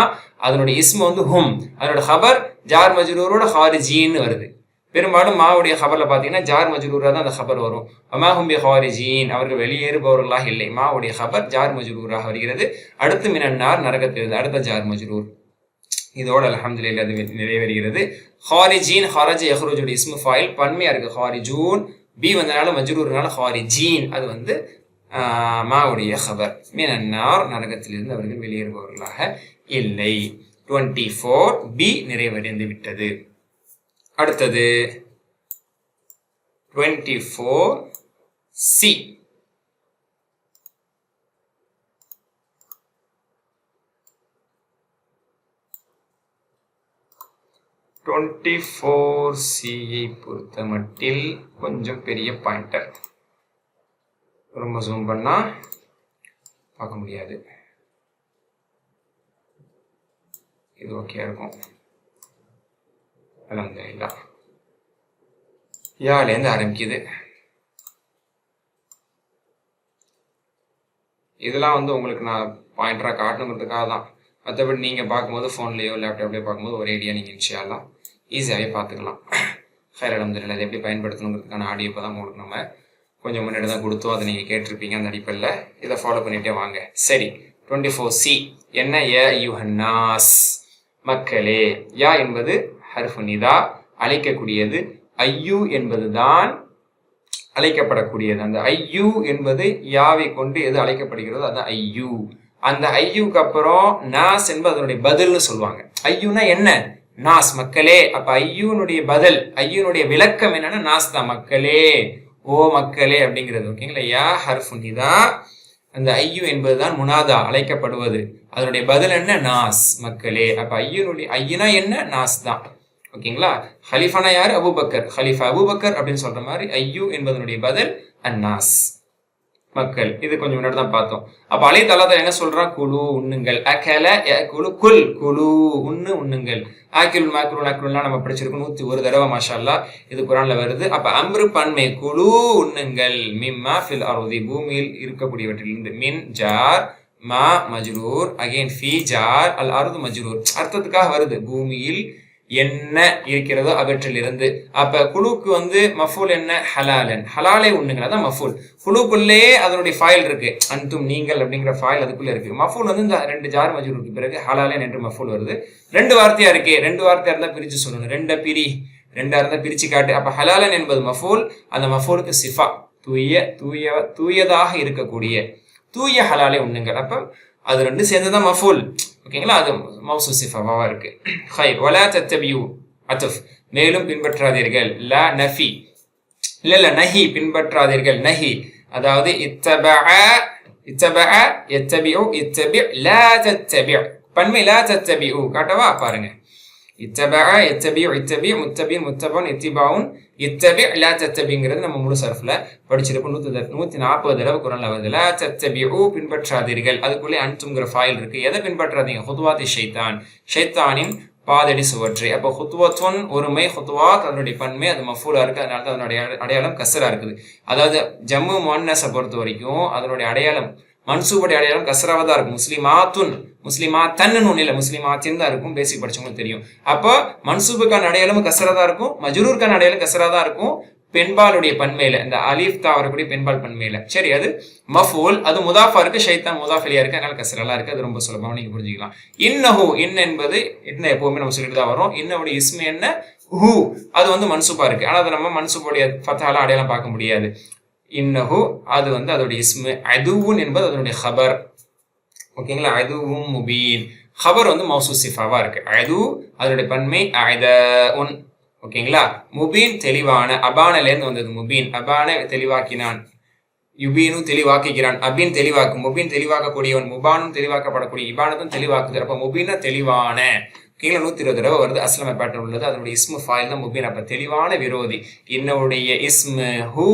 அதனுடைய இஸ்மு வந்து ஹும், அதனோட ஹபர் ஜார் மஜ்ரூரோட ஹாரிஜின்னு வருது. பெரும்பாலும் மாவுடைய ஹபர்ல பாத்தீங்கன்னா ஜார் மஜ்ரூரா தான் அந்த ஹபர் வரும். அமாஹும் பி ஹாரிஜீன், அவர்கள் வெளியேறுபவர்களாக இல்லை. மாவுடைய ஹபர் ஜார் மஜ்ரூராக வருகிறது. அடுத்து மினன்னார், நரகத்திலிருந்து, அடுத்த ஜார் மஜ்ரூர். இதோட அல்ஹம்துலில்லாஹ் அது நிறைவேறுகிறது. ஹாரிஜீன், ஹரஜ யஹ்ருஜுடைய இஸ்மு ஃபாயில் பன்மையா இருக்கு. ஹாரிஜூன் பி வந்தனால மஜ்ரூர்னால ஹாரிஜீன், அது வந்து மாவுடைய ஹபர். மினன்னார், நரகத்திலிருந்து அவர்கள் வெளியேறுபவர்களாக இல்லை. 24 பி நிறைவடைந்து விட்டது. அடுத்தது 24 சி. சியை பொறுத்த மட்டில் கொஞ்சம் பெரிய பாயிண்டர், ரொம்ப ஜூம் பண்ணா பார்க்க முடியாது. இது ஓகே இருக்கும். அல்ஹம்துலில்லாஹ். யாலேருந்து ஆரம்பிக்குது. இதெல்லாம் வந்து உங்களுக்கு நான் பாயிண்டரா காட்டணுங்கிறதுக்காக தான். மற்றபடி நீங்கள் பார்க்கும்போது ஃபோன்லேயோ லேப்டாப்லேயோ பார்க்கும்போது ஒரு ஐடியா நீங்கள் இன்ஷா அல்லாஹ் ஈஸியாகவே பார்த்துக்கலாம். ஹைர் அல்ஹம்துலில்லாஹ். அதை எப்படி பயன்படுத்தணுங்கிறதுக்கான ஆடியோ இப்போ தான் உங்களுக்கு நம்ம கொஞ்சம் முன்னாடி தான் கொடுத்தோம், அதை நீங்கள் கேட்டிருப்பீங்க. அந்த அடிப்படையில் இதை ஃபாலோ பண்ணிகிட்டே வாங்க. சரி, 24 சி என்ன? யா அய்யுஹன்னாஸ், மக்களே. யா என்பது ஹர்ஃபு நிதா, அழைக்கக்கூடியது. ஐயு என்பது தான் அழைக்கப்படக்கூடியது. அந்த ஐயு என்பது யாவை கொண்டு எது அழைக்கப்படுகிறதோ அது ஐயு. அந்த ஐயுக்கு அப்புறம் நாஸ் என்பது அதனுடைய பதில்னு சொல்லுவாங்க. ஐயுனா என்ன? நாஸ், மக்களே. அப்ப ஐயுனுடைய பதில், ஐயுனுடைய விளக்கம் என்னன்னா நாஸ் தான், மக்களே, ஓ மக்களே அப்படிங்கிறது. ஓகேங்களா? யா ஹர்ஃபு நிதா, அந்த ஐயு என்பதுதான் முனாதா, அழைக்கப்படுவது. அதனுடைய பதில் என்ன? நாஸ், மக்களே. அப்ப ஐயுனுடைய ஐயுனா என்ன? நாஸ் தான். ஓகேங்களா? ஹலிஃபானா யாரு? அபூபக்கர். ஹலிஃபா அபூபக்கர் அப்படின்னு சொல்ற மாதிரி ஐயு என்பதனுடைய பதில் அன்னாஸ், மக்கள். இது கொஞ்சம் முன்னாடி தான் பார்த்தோம். அப்ப அலை தலாதா என்ன சொல்றான்? குலு, உண்ணுங்கள். அகல குலு, குல், குலு, உண்ணுங்கள். ஆக்கில் மாக்குல் அக்குல்லாம் நம்ம படிச்சிருக்கோம் 101 தடவை மாஷா அல்லாஹ். இது குர்ஆன்ல வருது. அப்ப அம்ரு பன்மை, குலு, உண்ணுங்கள். மிம்மா ஃபில் அர்தி, பூமியில் இருக்கக்கூடியவற்றிலிருந்து. மின் ஜார், மா மஜ்ரூர், அகைன் ஃபி ஜார், அல் அர்து மஜ்ரூர். அர்த்தத்துக்காக வருது, பூமியில் என்ன இருக்கிறதோ அவற்றிலிருந்து. அப்ப குழுக்கு வந்து மஃபூல் என்ன? ஹலாலன், ஹலாலே உண்ணுங்கள், அதான் மஃபூல். குழுக்குள்ளே அதனுடைய ஃபாயில் இருக்கு, அன்தும் நீங்கள் அப்படிங்கிற ஃபாயில் அதுக்குள்ள இருக்கு. மஃபூல் வந்து இந்த 2 ஜார் மஜ்ரூருக்கு பிறகு ஹலாலன் என்று மஃபூல் வருது. 2 வார்த்தையா இருக்கு, 2 வார்த்தையா இருந்தா பிரிச்சு சொல்லணும். 2 இருந்தா பிரிச்சு காட்டு. அப்ப ஹலாலன் என்பது மஃபூல், அந்த மஃபூலுக்கு சிஃபா, தூயதாக இருக்கக்கூடிய, தூய ஹலாலே உண்ணுங்கள். அப்ப அது 2 சேர்ந்துதான் மஃபூல். ஓகேங்களா? அது மௌசூ சிஃபாவா இருக்கு. ஹைர். வலா தத்தபியூ அத்ஃப், மேலும் பின்பற்றாதீர்கள். லா நஃபி, இல்ல நஹி, பின்பற்றாதீர்கள். நஹி அதாவது இத்தபஅ, யத்தபிஉ, இத்தபி, லா தத்தபி, பன்மை லா தத்தபிஉ. காட்டவா? பாருங்க. இத்தபஅ, யத்தபிஉ, இத்தபி, முத்தபின், முத்தபன், இத்திபாவுன், இத்தபி, லா தத்தபிங்கிறது நம்ம முழு சர்ஃப்ல படிச்சிருப்போம். 140 தடவை குர்ஆன்ல வருது. லா தத்தபிஉ, பின்பற்றாதீர்கள். அதுக்குள்ளே அன்தும்ங்கிற ஃபாயில் இருக்கு. எதை பின்பற்றாதீங்க? ஹுதுவாத்தி ஷைத்தான், ஷைத்தானின் பாதடி சுவற்றை. அப்போ ஹுத்வத்துன் ஒருமை, ஹுத்வாத் அதனுடைய பன்மை, அது மஃபூலா இருக்கு. அதனால தான் அதனுடைய அடையாளம் கஸ்ரா இருக்குது. அதாவது ஜம்மு முஅன்னஸை பொறுத்த வரைக்கும் அதனுடைய அடையாளம், மன்சூபுடைய அடையாளம் கஸ்ராவா தான் இருக்கும். முஸ்லிமாத்துன், முஸ்லிமாத்தன்னு ஒண்ணு இல்லை, முஸ்லிமாத்தின் தான் இருக்கும். பேசிக் படிச்சவங்களுக்கு தெரியும். அப்போ மன்சூபுக்கான அடையாளம் கஸ்ரா தான் இருக்கும், மஜ்ரூருக்கான அடையாளம் கஸ்ரா தான் இருக்கும். பெண்பாலுடைய பன்மையில, இந்த அலிஃப் தா வரக்கூடிய பெண்பால் பன்மையில. சரி, அது மஃபூல், அது முதாஃபா இருக்கு, ஷைத்தான் முதாஃபிலியா இருக்கு, அதனால கஸ்ரலா இருக்கு. அது ரொம்ப சுலபமா நீங்க புரிஞ்சுக்கலாம். இன்னஹு, இன் என்பது இன்ன எப்பவுமே நம்ம சொல்லிட்டு தான் வரும். இன்னவுடைய இஸ்மு என்ன? ஹூ, அது வந்து மன்சூபா இருக்கு. ஆனா அது நம்ம மன்சூபுடைய ஃபத்ஹால அடையாளம் பார்க்க முடியாது. இன்னஹு அது வந்து அதோடைய இஸ்மு. அதுவுன் என்பது அதனுடைய ஹபர். ஓகேங்களா? அதுவும் முபீன், ஹபர் வந்து மௌசூ சிஃபாவா இருக்கு. அது அதனுடைய பன்மை அய்தஉன். ஓகேங்களா? முபீன் தெளிவான, அபானிலேருந்து வந்தது முபீன், அபான தெளிவாக்கினான், யுபீனு தெளிவாக்குகிறான், அபின் தெளிவாக்கும், முபீன் தெளிவாக்கக்கூடியவன், முபானும் தெளிவாக்கப்படக்கூடிய, இபானத்தும் தெளிவாக்குது. அப்ப முபீன தெளிவான. கீழே 120 தடவை வருது. அஸ்லம பேட்டர்ன் உள்ளது. அதனுடைய இஸ்மு ஃபாயில் தான் முபீன். அப்ப தெளிவான விரோதி. இன்னவுடைய இஸ்மு ஹூ,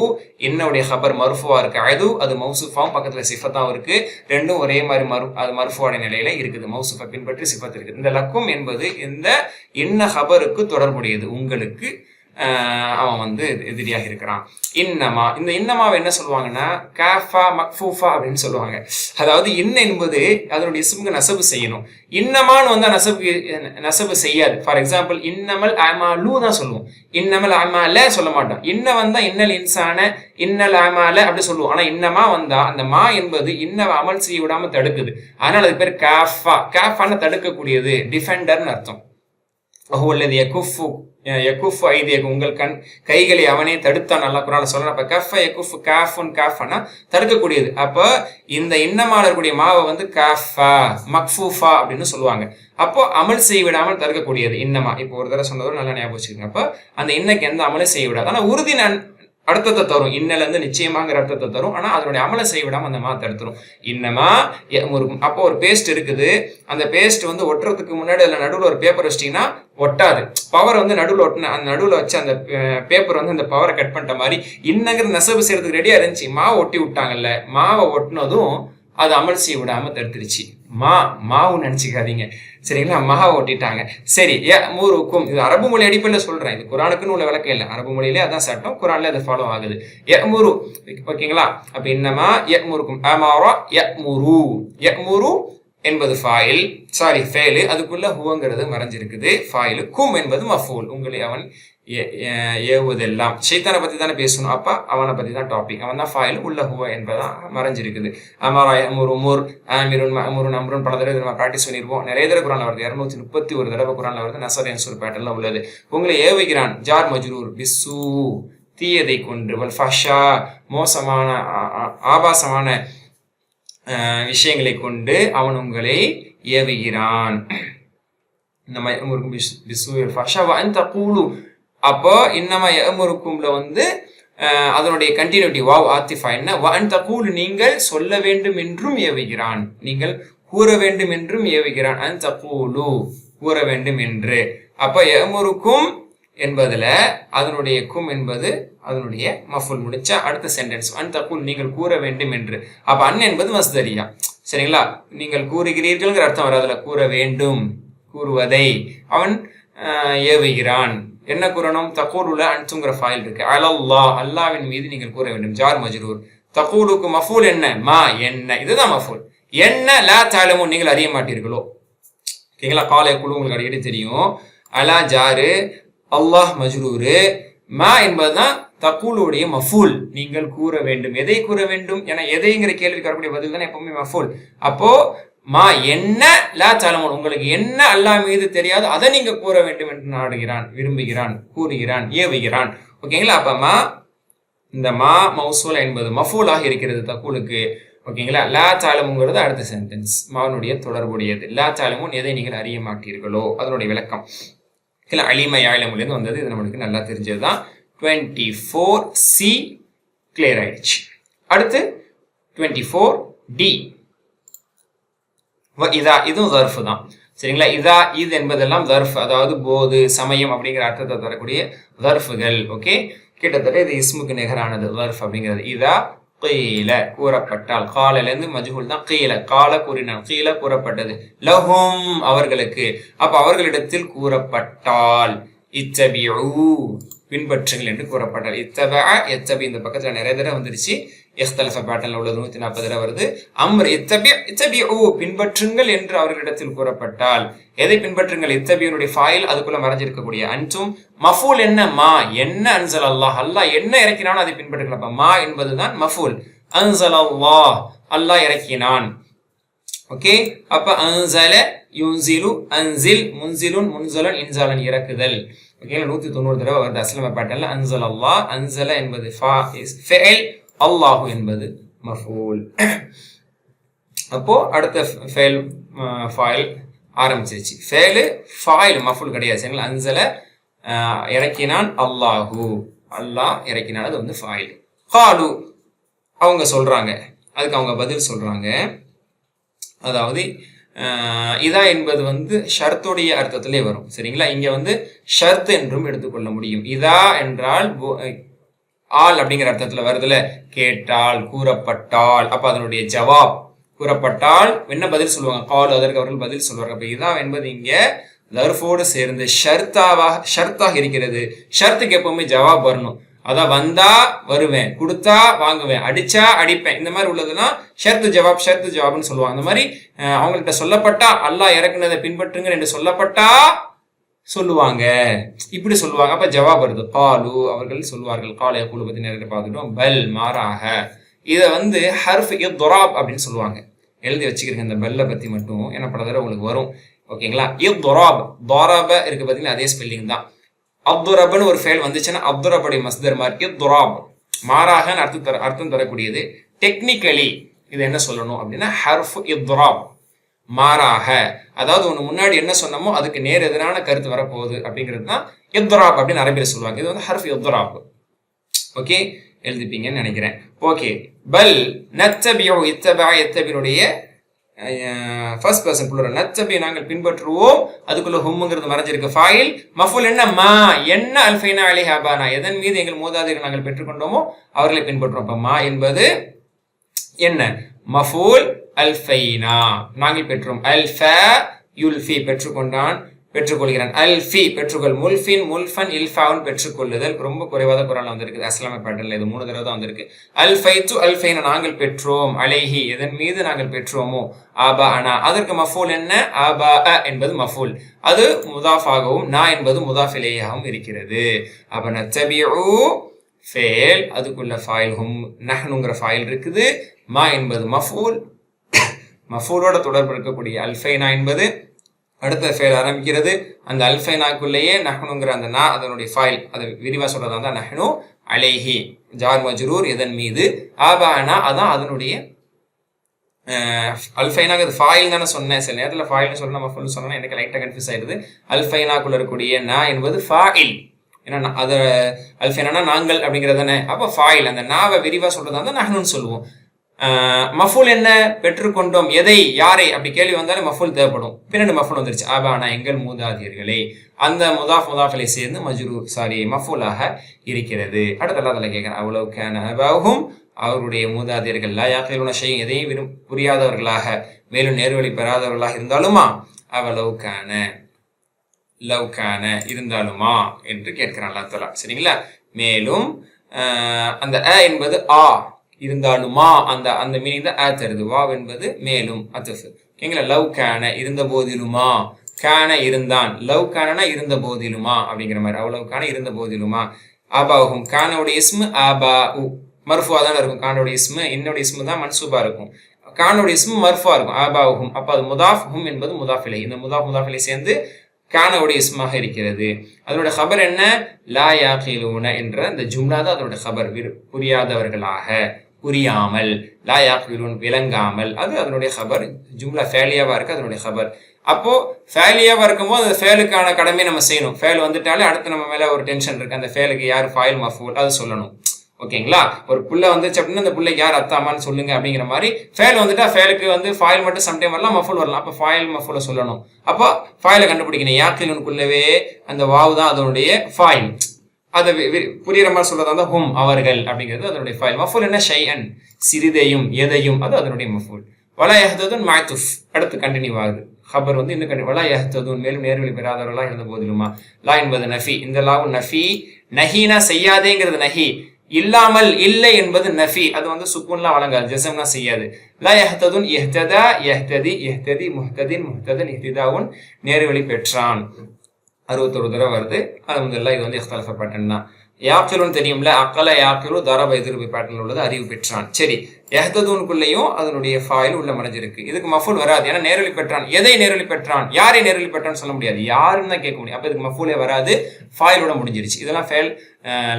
இன்னவுடைய ஹபர் மர்ஃபுவா இருக்கு. அது மௌசூஃபாவும் பக்கத்துல சிஃபத்தாவும் இருக்கு. ரெண்டும் ஒரே மாதிரி அது மர்ஃபுவான நிலையில இருக்குது. மௌசூஃபை பின்பற்றி சிஃபத் இருக்குது. இந்த லக்கும் என்பது இந்த இன்ன ஹபருக்கு தொடர்புடையது. உங்களுக்கு அவன் வந்து எதிரியாக இருக்கிறான். இன்னமா, இந்த இன்னமாவை என்ன சொல்லுவாங்கன்னா காஃபா மக்ஃபூஃபா அப்படின்னு சொல்லுவாங்க. அதாவது இன்ன என்பது அதனுடைய இஸ்முக்கு நசபு செய்யணும். இன்னமான்னு வந்தா நசபு செய்யாது. ஃபார் எக்ஸாம்பிள் இன்னமல் அமாலு தான் சொல்லுவோம். இன்னமல் அமால சொல்ல மாட்டோம். இன்ன வந்தா இன்னல் இன்சான இன்னல் அமால அப்படி சொல்லுவோம். ஆனா இன்னமா வந்தா அந்த மா என்பது இன்ன அமல் செய்ய விடாம தடுக்குது. அதனால அது பேர் காஃபா. காஃபான்னு தடுக்கக்கூடியது, டிஃபெண்டர்னு அர்த்தம். உங்கள் கைகளை அவனே தடுத்தான். நல்லா குரான்ல சொல்றான். அப்ப கஃப யகுஃபு காஃபுன் காஃபனா தடுக்கக்கூடியது. அப்ப இந்த இன்னமால இருக்கக்கூடிய மாவை வந்து காஃபா மக்ஃபூஃபா அப்படின்னு சொல்லுவாங்க. அப்போ அமல் செய்ய விடாமல் தடுக்கக்கூடியது இன்னமா. இப்போ ஒரு தடவை சொன்னதோட நல்லா ஞாபகம் வச்சுக்கோங்க. அப்ப அந்த இன்னைக்கு எந்த அமலும் செய்ய விடாது. ஆனா உறுதி அர்த்தத்தை தரும். இன்னல இருந்து நிச்சயமாங்கிற அர்த்தத்தை தரும். ஆனா அதனுடைய அமலை செய்ய விடாம அந்த மா தடுத்துரும். இன்னமா அப்போ ஒரு பேஸ்ட் இருக்குது. அந்த பேஸ்ட் வந்து ஒட்டுறதுக்கு முன்னாடி அதுல நடுவில் ஒரு பேப்பர் வச்சிட்டீங்கன்னா ஒட்டாது. பவர் வந்து நடுவில் ஒட்டின அந்த நடுவில் வச்சு அந்த பேப்பர் வந்து அந்த பவரை கட் பண்ணிட்ட மாதிரி இன்னங்கிற நெசவு செய்யறதுக்கு ரெடியா இருந்துச்சு. மாவை ஒட்டி விட்டாங்கல்ல, மாவை ஒட்டினதும் அது அமல் செய்ய விடாம தடுத்துருச்சு. மாவுன்னு நினைச்சுக்காதீங்க, சரிங்களா? மாவை ஒட்டிட்டாங்க. சரி, யமுருக்கும், இது அரபு மொழி அடிப்படையில் சொல்றேன். இது குரானுக்குன்னு உள்ள விளக்கம் இல்லை. அரபு மொழியிலே அதான் சட்டம், குரான்ல அது ஃபாலோ ஆகுது. யமுரு, ஓகேங்களா? அப்ப இன்னமா யமுருக்கும் அமாரா யமுரு. யமுரு என்பது ஃபாயில், சாரி ஃபேலு, அதுக்குள்ள ஹுவங்கிறது மறைஞ்சிருக்குது. ஃபாயில். கும் என்பது மஃபூல், உங்களை அவன் ஏவுவதெல்லாம். ஷைத்தானை பத்தி தானே பேசணும். அப்ப அவனை பத்தி தான் டாபிக். அவன் தான் ஃபாயில், உள்ள ஹுவ என்பதான் மறைஞ்சிருக்குது. அமரா யமுரு முர் ஆமிருன் மஅமுருன் அம்ருன் பல தடவை நம்ம ப்ராக்டிஸ் பண்ணிருப்போம். நிறைய தடவை குரான்ல வருது. 231 தடவை குரான்ல வருது. நஸர் யன்சுர் பேட்டர்ல உள்ளது. உங்களை ஏவுகிறான். ஜார் மஜ்ரூர் பிஸ்ஸூ, தீயதை கொண்டு, வல் ஃபஹ்ஷா, மோசமான ஆபாசமான விஷயங்களை கொண்டு அவன் உங்களை ஏவுகிறான். இந்த அப்போ இன்னமா யமுருக்கும்ல வந்து அதனுடைய கண்டினியூட்டி வாவ் ஆத்திஃபா என்ன, வஅன் தகூலு, நீங்கள் சொல்ல வேண்டும் என்றும் ஏவுகிறான், நீங்கள் கூற வேண்டும் என்றும் ஏவுகிறான். அன் தகூலு, கூற வேண்டும் என்று. அப்ப யமுருக்கும் என்பதுல அதனுடைய கும் என்பது அதனுடைய மஃபூல். முடிச்சா அடுத்த சென்டென்ஸ் அன் தகூல், நீங்கள் கூற வேண்டும் என்று. அப்ப அன் என்பது மஸ்தரியா, சரிங்களா? நீங்கள் கூறுகிறீர்கள்ங்கிற அர்த்தம் வராதுல, கூற வேண்டும், கூறுவதை அவன் ஏவுகிறான். என்ன கூறணும்? தகூலுல அன்சுங்கிற ஃபாயில் இருக்கு. அலல்லாஹ், அல்லாஹ்வின் மீது நீங்கள் கூற வேண்டும். ஜார் மஜ்ரூர். தகூலுக்கு மஃபூல் என்ன? மா, என்ன, இதுதான் மஃபூல். என்ன லா தஅலமூன், நீங்கள் அறிய மாட்டீர்களோ. ஓகேங்களா? காலை குழு உங்களுக்கு அடிக்கடி தெரியும். அலா ஜாரு, அல்லாஹ் மஜ்ரூரு, மா என்பதுதான் தகூலுடைய மஃபூல். நீங்கள் கூற வேண்டும். எதை கூற வேண்டும்? ஏன்னா எதைங்கிற கேள்விக்கு வரக்கூடிய பதில் தானே எப்பவுமே மஃபூல். அப்போ மா என்ன லா தஅலமூன், உங்களுக்கு என்ன அல்லாஹ் மீது தெரியாது அதை நீங்க கூற வேண்டும் என்று நாடுகிறான், விரும்புகிறான், கூறுகிறான், ஏவுகிறான். ஓகேங்களா? அப்ப மா, இந்த மா மௌசூல் என்பது மஃபூலாக இருக்கிறது தகூலுக்கு. ஓகேங்களா? லா தஅலமூன்ங்கிறது அடுத்த சென்டென்ஸ், மானுடைய தொடர்புடையது. லா தஅலமூன், எதை நீங்கள் அறிய மாட்டீர்களோ, அதனுடைய விளக்கம். அலிம யாழமுலேருந்து வந்தது. இது நம்மளுக்கு நல்லா தெரிஞ்சதுதான். 24C கிளியர் ஆயிடுச்சு. அடுத்து 24D. இதா, இதுவும் தர்ஃப் தான், சரிங்களா? இதா, இது என்பதெல்லாம் தர்ஃப், அதாவது போது, சமயம் அப்படிங்கிற அர்த்தத்தை தரக்கூடிய தர்ஃபுகள். ஓகே, கிட்டத்தட்ட இது இஸ்முக்கு நிகரானது தர்ஃப் அப்படிங்கிறது. இதா கீல, கூறப்பட்டால். காலிலிருந்து மஜ்ஹூல் தான். கீல, கால கூறினான், கீல கூறப்பட்டது. லஹும், அவர்களுக்கு. அப்ப அவர்களிடத்தில் கூறப்பட்டால். இத்தபிஉ, பின்பற்றுங்கள் என்று கூறப்பட்டால். இத்தபா எத்தபி இந்த பக்கத்துல நிறைய தடவை வந்துருச்சு. இஹ்தலஃப பேட்டர்ன்ல உள்ளது 140 தடவை வருது. அம்ர் இத்தபிஉ, பின்பற்றுங்கள் என்று அவர்களிடத்தில் கூறப்பட்டால். எதை பின்பற்றுங்கள்? இத்தபியுடைய ஃபாயில், அதுக்குள்ள மறைஞ்சிருக்கக்கூடிய அன்சும். மஃபூல் என்ன? மா, என்ன அன்சல் அல்லாஹ், அல்லாஹ் என்ன இறக்கினான் அதை பின்பற்றுங்கள். அப்ப மா என்பதுதான் மஃபூல். அன்சல் அல்லாஹ், அல்லாஹ் இறக்கினான். ஓகே, அப்ப அன்சல யுன்சிலு, அன்சில், முன்சிலுன், முன்சலன், இன்சாலன், இறக்குதல். ஓகே, 190 தடவை வருது அஸ்லம பேட்டர்ன்ல. அன்சல் அல்லாஹ், அன்சல என்பது ஃபெயில், அல்லாஹு என்பது மஃபூல். அப்போ அடுத்த ஃபெயில் ஃபாயில் ஆரம்பிச்சிருச்சு. ஃபெயிலு ஃபாயில், மஃபூல் கிடையாது, சரிங்களா? அன்சல இறக்கினான், அல்லாஹு, அல்லாஹ் இறக்கினான், அது வந்து ஃபாயில். காலு, அவங்க சொல்றாங்க, அதுக்கு அவங்க பதில் சொல்றாங்க. அதாவது இதா என்பது வந்து ஷர்த்துடைய அர்த்தத்திலே வரும். சரிங்களா? இங்க வந்து ஷர்த் என்றும் எடுத்துக்கொள்ள முடியும். இதா என்றால் ஆல் அப்படிங்கிற அர்த்தத்துல வருதுல, கேட்டால், கூறப்பட்டால், அப்ப அதனுடைய ஜவாப் கூறப்பட்டால் என்ன பதில் சொல்லுவாங்க? கால், அதற்கு அவர்கள் பதில் சொல்வார்கள். அப்ப இதா என்பது இங்க லர்ஃபோடு சேர்ந்து ஷர்த்தாக இருக்கிறது. ஷர்த்துக்கு எப்பவுமே ஜவாப் வரணும். அதான் வந்தா வருவேன், கொடுத்தா வாங்குவேன், அடிச்சா அடிப்பேன், இந்த மாதிரி உள்ளதுன்னா ஷர்த்து ஜவாப்னு சொல்லுவாங்க. அந்த மாதிரி அவங்கள்ட்ட சொல்லப்பட்டா அல்லாஹ் இறக்குனதை பின்பற்றுங்க என்று சொல்லப்பட்டா சொல்லுவாங்க, இப்படி சொல்லுவாங்க. அப்ப ஜவாப் வருது. காலு அவர்கள் சொல்வார்கள். காலைய கூலு பத்தி நேரத்தை பார்த்துட்டோம். பல் மாறாக இதை வந்து ஹர்ஃப் இத்ராப் அப்படின்னு சொல்லுவாங்க. எழுதி வச்சுக்கிறீங்க இந்த பெல்லை பத்தி மட்டும், ஏன்னா பல தடவை உங்களுக்கு வரும். ஓகேங்களா? இத்ராப் தாரப இருக்கு பார்த்தீங்கன்னா அதே ஸ்பெல்லிங் தான். அப்துரப்னு ஒரு ஃபேல் வந்துச்சுன்னா அப்துரபுடைய மஸ்தர் மாதிரி இத்ராப் மாறாக அர்த்தம் தரக்கூடியது. டெக்னிக்கலி இது என்ன சொல்லணும் அப்படின்னா ஹர்ஃப் இத்ராப் மாறாக, அதாவது ஒன்று முன்னாடி என்ன சொன்னமோ அதுக்கு நேர் எதிரான கருத்து வரப்போகுது அப்படிங்கிறது தான் இத்ராப் அப்படின்னு அரபியில் சொல்லுவாங்க. இது வந்து ஹர்ஃப் இத்ராப். ஓகே, எழுதிப்பீங்கன்னு நினைக்கிறேன். ஓகே, பல் நத்தபியோ இத்தபா எத்தபினுடைய ஃபர்ஸ்ட் பர்சன் புளூரல். நத்தபி நாங்கள் பின்பற்றுவோம், அதுக்குள்ள ஹும்ங்கிறது மறைஞ்சிருக்கு. ஃபாயில் மஃபூல் என்ன? மா என்ன அல்ஃபைனா அலைஹி ஆபானா, எதன் மீது எங்கள் மூதாதையர்கள் நாங்கள் பெற்றுக்கொண்டோமோ அவர்களை பின்பற்றுவோம். அப்ப மா என்பது என்ன? மஃபூல் அல்ஃபைனா நாங்கள் பெற்றோம். அல்ஃபா யுல்ஃபி பெற்றுக்கொண்டான், பெற்றுக்கொள்கிறான். அல்ஃபி பெற்றுக்கொள், முல்ஃபின் முல்ஃபன் இல்ஃபாவுன் பெற்றுக்கொள்ளுதல். ரொம்ப குறைவாத குரான்ல வந்திருக்கு, அஸ்லாமிக் பேட்டர்ல இது 3 தடவை தான் வந்திருக்கு. அல்ஃபைத்து அல்ஃபைனா நாங்கள் பெற்றோம், அலைஹி எதன் மீது நாங்கள் பெற்றோமோ, ஆபா அனா அதற்கு மஃபூல் என்ன? ஆபா என்பது மஃபூல், அது முதாஃபாகவும் நா என்பது முதாஃபிலேயாகவும் இருக்கிறது. அப்ப நத்தபிஉ ஃபேல், அதுக்குள்ள ஃபாயில் ஹும் நஹ்னுங்கிற ஃபாயில் இருக்குது. மா என்பது மஃபூல், மஃபூலோட தொடர்பு இருக்கக்கூடிய அல்ஃபைனா என்பது அடுத்த ஃபேல் ஆரம்பிக்கிறது. அந்த அல்ஃபைனாக்குள்ளேயே நஹ்னுங்கிற அந்த நா அதனுடைய ஃபாயில், அதை விரிவாக சொல்றதா தான் நஹ்னு அலைஹி ஜார் மஜ்ரூர் எதன் மீது, ஆபானா அதான் அதனுடைய அல்ஃபைனாங்கிறது ஃபாயில் தானே சொன்னேன். சில நேரத்தில் ஃபாயில்னு சொல்லணும் மஃபூல்னு சொல்லணும், எனக்கு லைட்டாக கன்ஃபியூஸ் ஆயிடுது. அல்ஃபைனாக்குள்ள இருக்கக்கூடிய நா என்பது ஃபாயில், ஏன்னா அது அல்ஃபைனா நாங்கள் அப்படிங்கிறது தானே. அப்போ ஃபாயில் அந்த நாவை விரிவாக சொல்றதா தான் நஹ்னுன்னு சொல்லுவோம். மஃபூல் என்ன? பெற்றுக்கொண்டோம், எதை யாரை அப்படி கேள்வி வந்தாலும் மஃபூல் தேவைப்படும். பின்னாடி மஃபூல் வந்துருச்சு. ஆபானா எங்கள் மூதாதியர்களே, அந்த முதாஃபலை சேர்ந்து மஃபூலாக இருக்கிறது. அடுத்த எல்லாத்துல கேட்கிறேன். அவ்வளவு கேன அபாஹும் அவர்களுடைய மூதாதியர்கள் லா யாக்கிலூன ஷைஅன் எதையும் புரியாதவர்களாக மேலும் நேர்வழி பெறாதவர்களாக இருந்தாலுமா, அவ்வளவு கேன லவ் கேன இருந்தாலுமா என்று கேட்கிறான் அல்லாஹ் தஆலா. சரிங்களா? மேலும் அந்த என்பது ஆ இருந்தாலுமா அந்த அந்த மீனிங் தான் தருது. வாவ் என்பது மேலும் அத்துஃபு. ஓகேங்களா? லவ் கேன இருந்த போதிலுமா, கேன இருந்தான், லவ் கேனா இருந்த போதிலுமா அப்படிங்கிற மாதிரி. அவ்வளவு கேன இருந்த போதிலுமா. ஆபாஹும் கானோடைய இஸ்மு ஆபா மர்ஃபுவா தான் இருக்கும். கானோடைய இஸ்மு என்னோட இஸ்மு தான் மன்சூபா இருக்கும், கானோடைய இஸ்மு மர்ஃபுவா இருக்கும். ஆபாஹும் அப்ப அது முதாஃப், ஹும் என்பது முதாஃபிலை. இந்த முதாஃபிலை சேர்ந்து கானவுடைய இஸ்மாக இருக்கிறது. அதனுடைய ஹபர் என்ன? லா யாகிலூன என்ற இந்த ஜும்லா தான் அதனுடைய ஹபர். புரியாதவர்களாக, புரியாமல், லா யாகிலூன் விளங்காமல், அது அதனுடைய ஹபர். ஜும்லா ஃபேலியாவா இருக்கு அதனுடைய ஹபர். அப்போ ஃபேலியாவா இருக்கும்போது அந்த ஃபேலுக்கான கடமையை நம்ம செய்யணும். ஃபேல் வந்துட்டாலே அடுத்து நம்ம மேல ஒரு டென்ஷன் இருக்கு. அந்த ஃபேலுக்கு யார் ஃபாயில் மஃபூல் அது சொல்லணும். ஓகேங்களா? ஒரு புள்ள வந்துச்சு அப்படின்னா அந்த பிள்ளைக்கு யார் அத்தாமான்னு சொல்லுங்க அப்படிங்கிற மாதிரி. ஃபேல் வந்துட்டா ஃபேலுக்கு வந்து ஃபாயில் மட்டும் சம்டைம் வரலாம், மஃபூல் வரலாம். அப்போ ஃபாயில் மஃபூலை சொல்லணும். அப்போ ஃபாயிலை கண்டுபிடிக்கணும். யாக்கிலுக்குள்ளவே அந்த வாவு தான் அதனுடைய ஃபாயில். அதை புரியுற மாதிரி சொல்றதா தான் ஹும் அவர்கள் அப்படிங்கிறது அதனுடைய ஃபாயில். மஃபூல் என்ன? ஷைஅன் சிறிதையும் எதையும், அது அதனுடைய மஃபூல். வலா யஹ்ததுன் மாத்துஃப் அடுத்து கண்டினியூ ஆகுது. ஹபர் வந்து இன்னும் வலா யஹ்ததுன் மேலும் நேர்வழி பெறாதவர்களாக இருந்த போதிலுமா. லா என்பது நஃபி, இந்த லாவும் நஃபி. நஹீனா செய்யாதேங்கிறது நஹி, இல்லாமல் இல்லை என்பது நஃபி, அது வந்து சுக்குன்லாம் வழங்காது, ஜஸம்னா செய்யாது. லா யஹ்ததுன் இஹ்ததா யஹ்ததி இஹ்ததி முஹ்ததின் முஹ்ததன் இஹ்திதாவுன் நேர்வழி பெற்றான் 61 தடவை வருது. அல்ஹம்துலில்லாஹ் இது வந்து இஹ்திலாஃப் பேட்டர்ன் தான். யாக்கிலுன்னு தெரியும்ல, அக்கல யாக்கிலு தரப எதிர்ப்பு பேட்டர்ன் உள்ளது, அறிவு பெற்றான். சரி, யஹ்ததுன்குள்ளேயும் அதனுடைய ஃபாயில் உள்ள மறைஞ்சிருக்கு. இதுக்கு மஃபூல் வராது, ஏன்னா நேர்வழி பெற்றான். எதை நேர்வழி பெற்றான், யாரை நேர்வழி பெற்றான்னு சொல்ல முடியாது, யாருன்னு தான் கேட்க முடியும். அப்ப இதுக்கு மஃபூலே வராது, ஃபாயிலோட முடிஞ்சிருச்சு. இதெல்லாம் ஃபேல்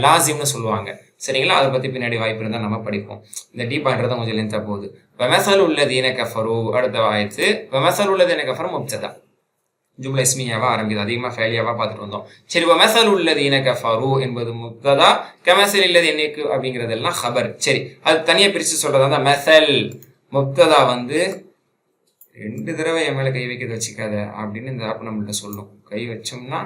லாசிம்னு சொல்லுவாங்க. சரிங்களா? அதை பத்தி பின்னாடி வாய்ப்பு இருந்தால் நம்ம படிப்போம். இந்த டீப்பான்றதை கொஞ்சம் லென்த்தா போகுது. வமஸல் உள்ளதீன கஃபரு அடுத்த ஆயத்து. வமஸல் உள்ளதீன கஃபரு முப்ததா, ஜும்லா இஸ்மியாவா ஆரம்பிக்குது. அதிகமாக ஃபேலியாவா பார்த்துட்டு வந்தோம். சரி, வமஸல் உள்ளதீன கஃபரு என்பது முப்ததா, கமஸல் இல்லது என்னைக்கு அப்படிங்கிறதெல்லாம் ஹபர். சரி, அது தனியாக பிரித்து சொல்றதா தான் மஸல். முப்ததா வந்து 2 தடவை என் மேலே கை வைக்கிறது வச்சுக்காத அப்படின்னு இந்த ஆப் நம்மள்கிட்ட சொல்லும். கை வச்சோம்னா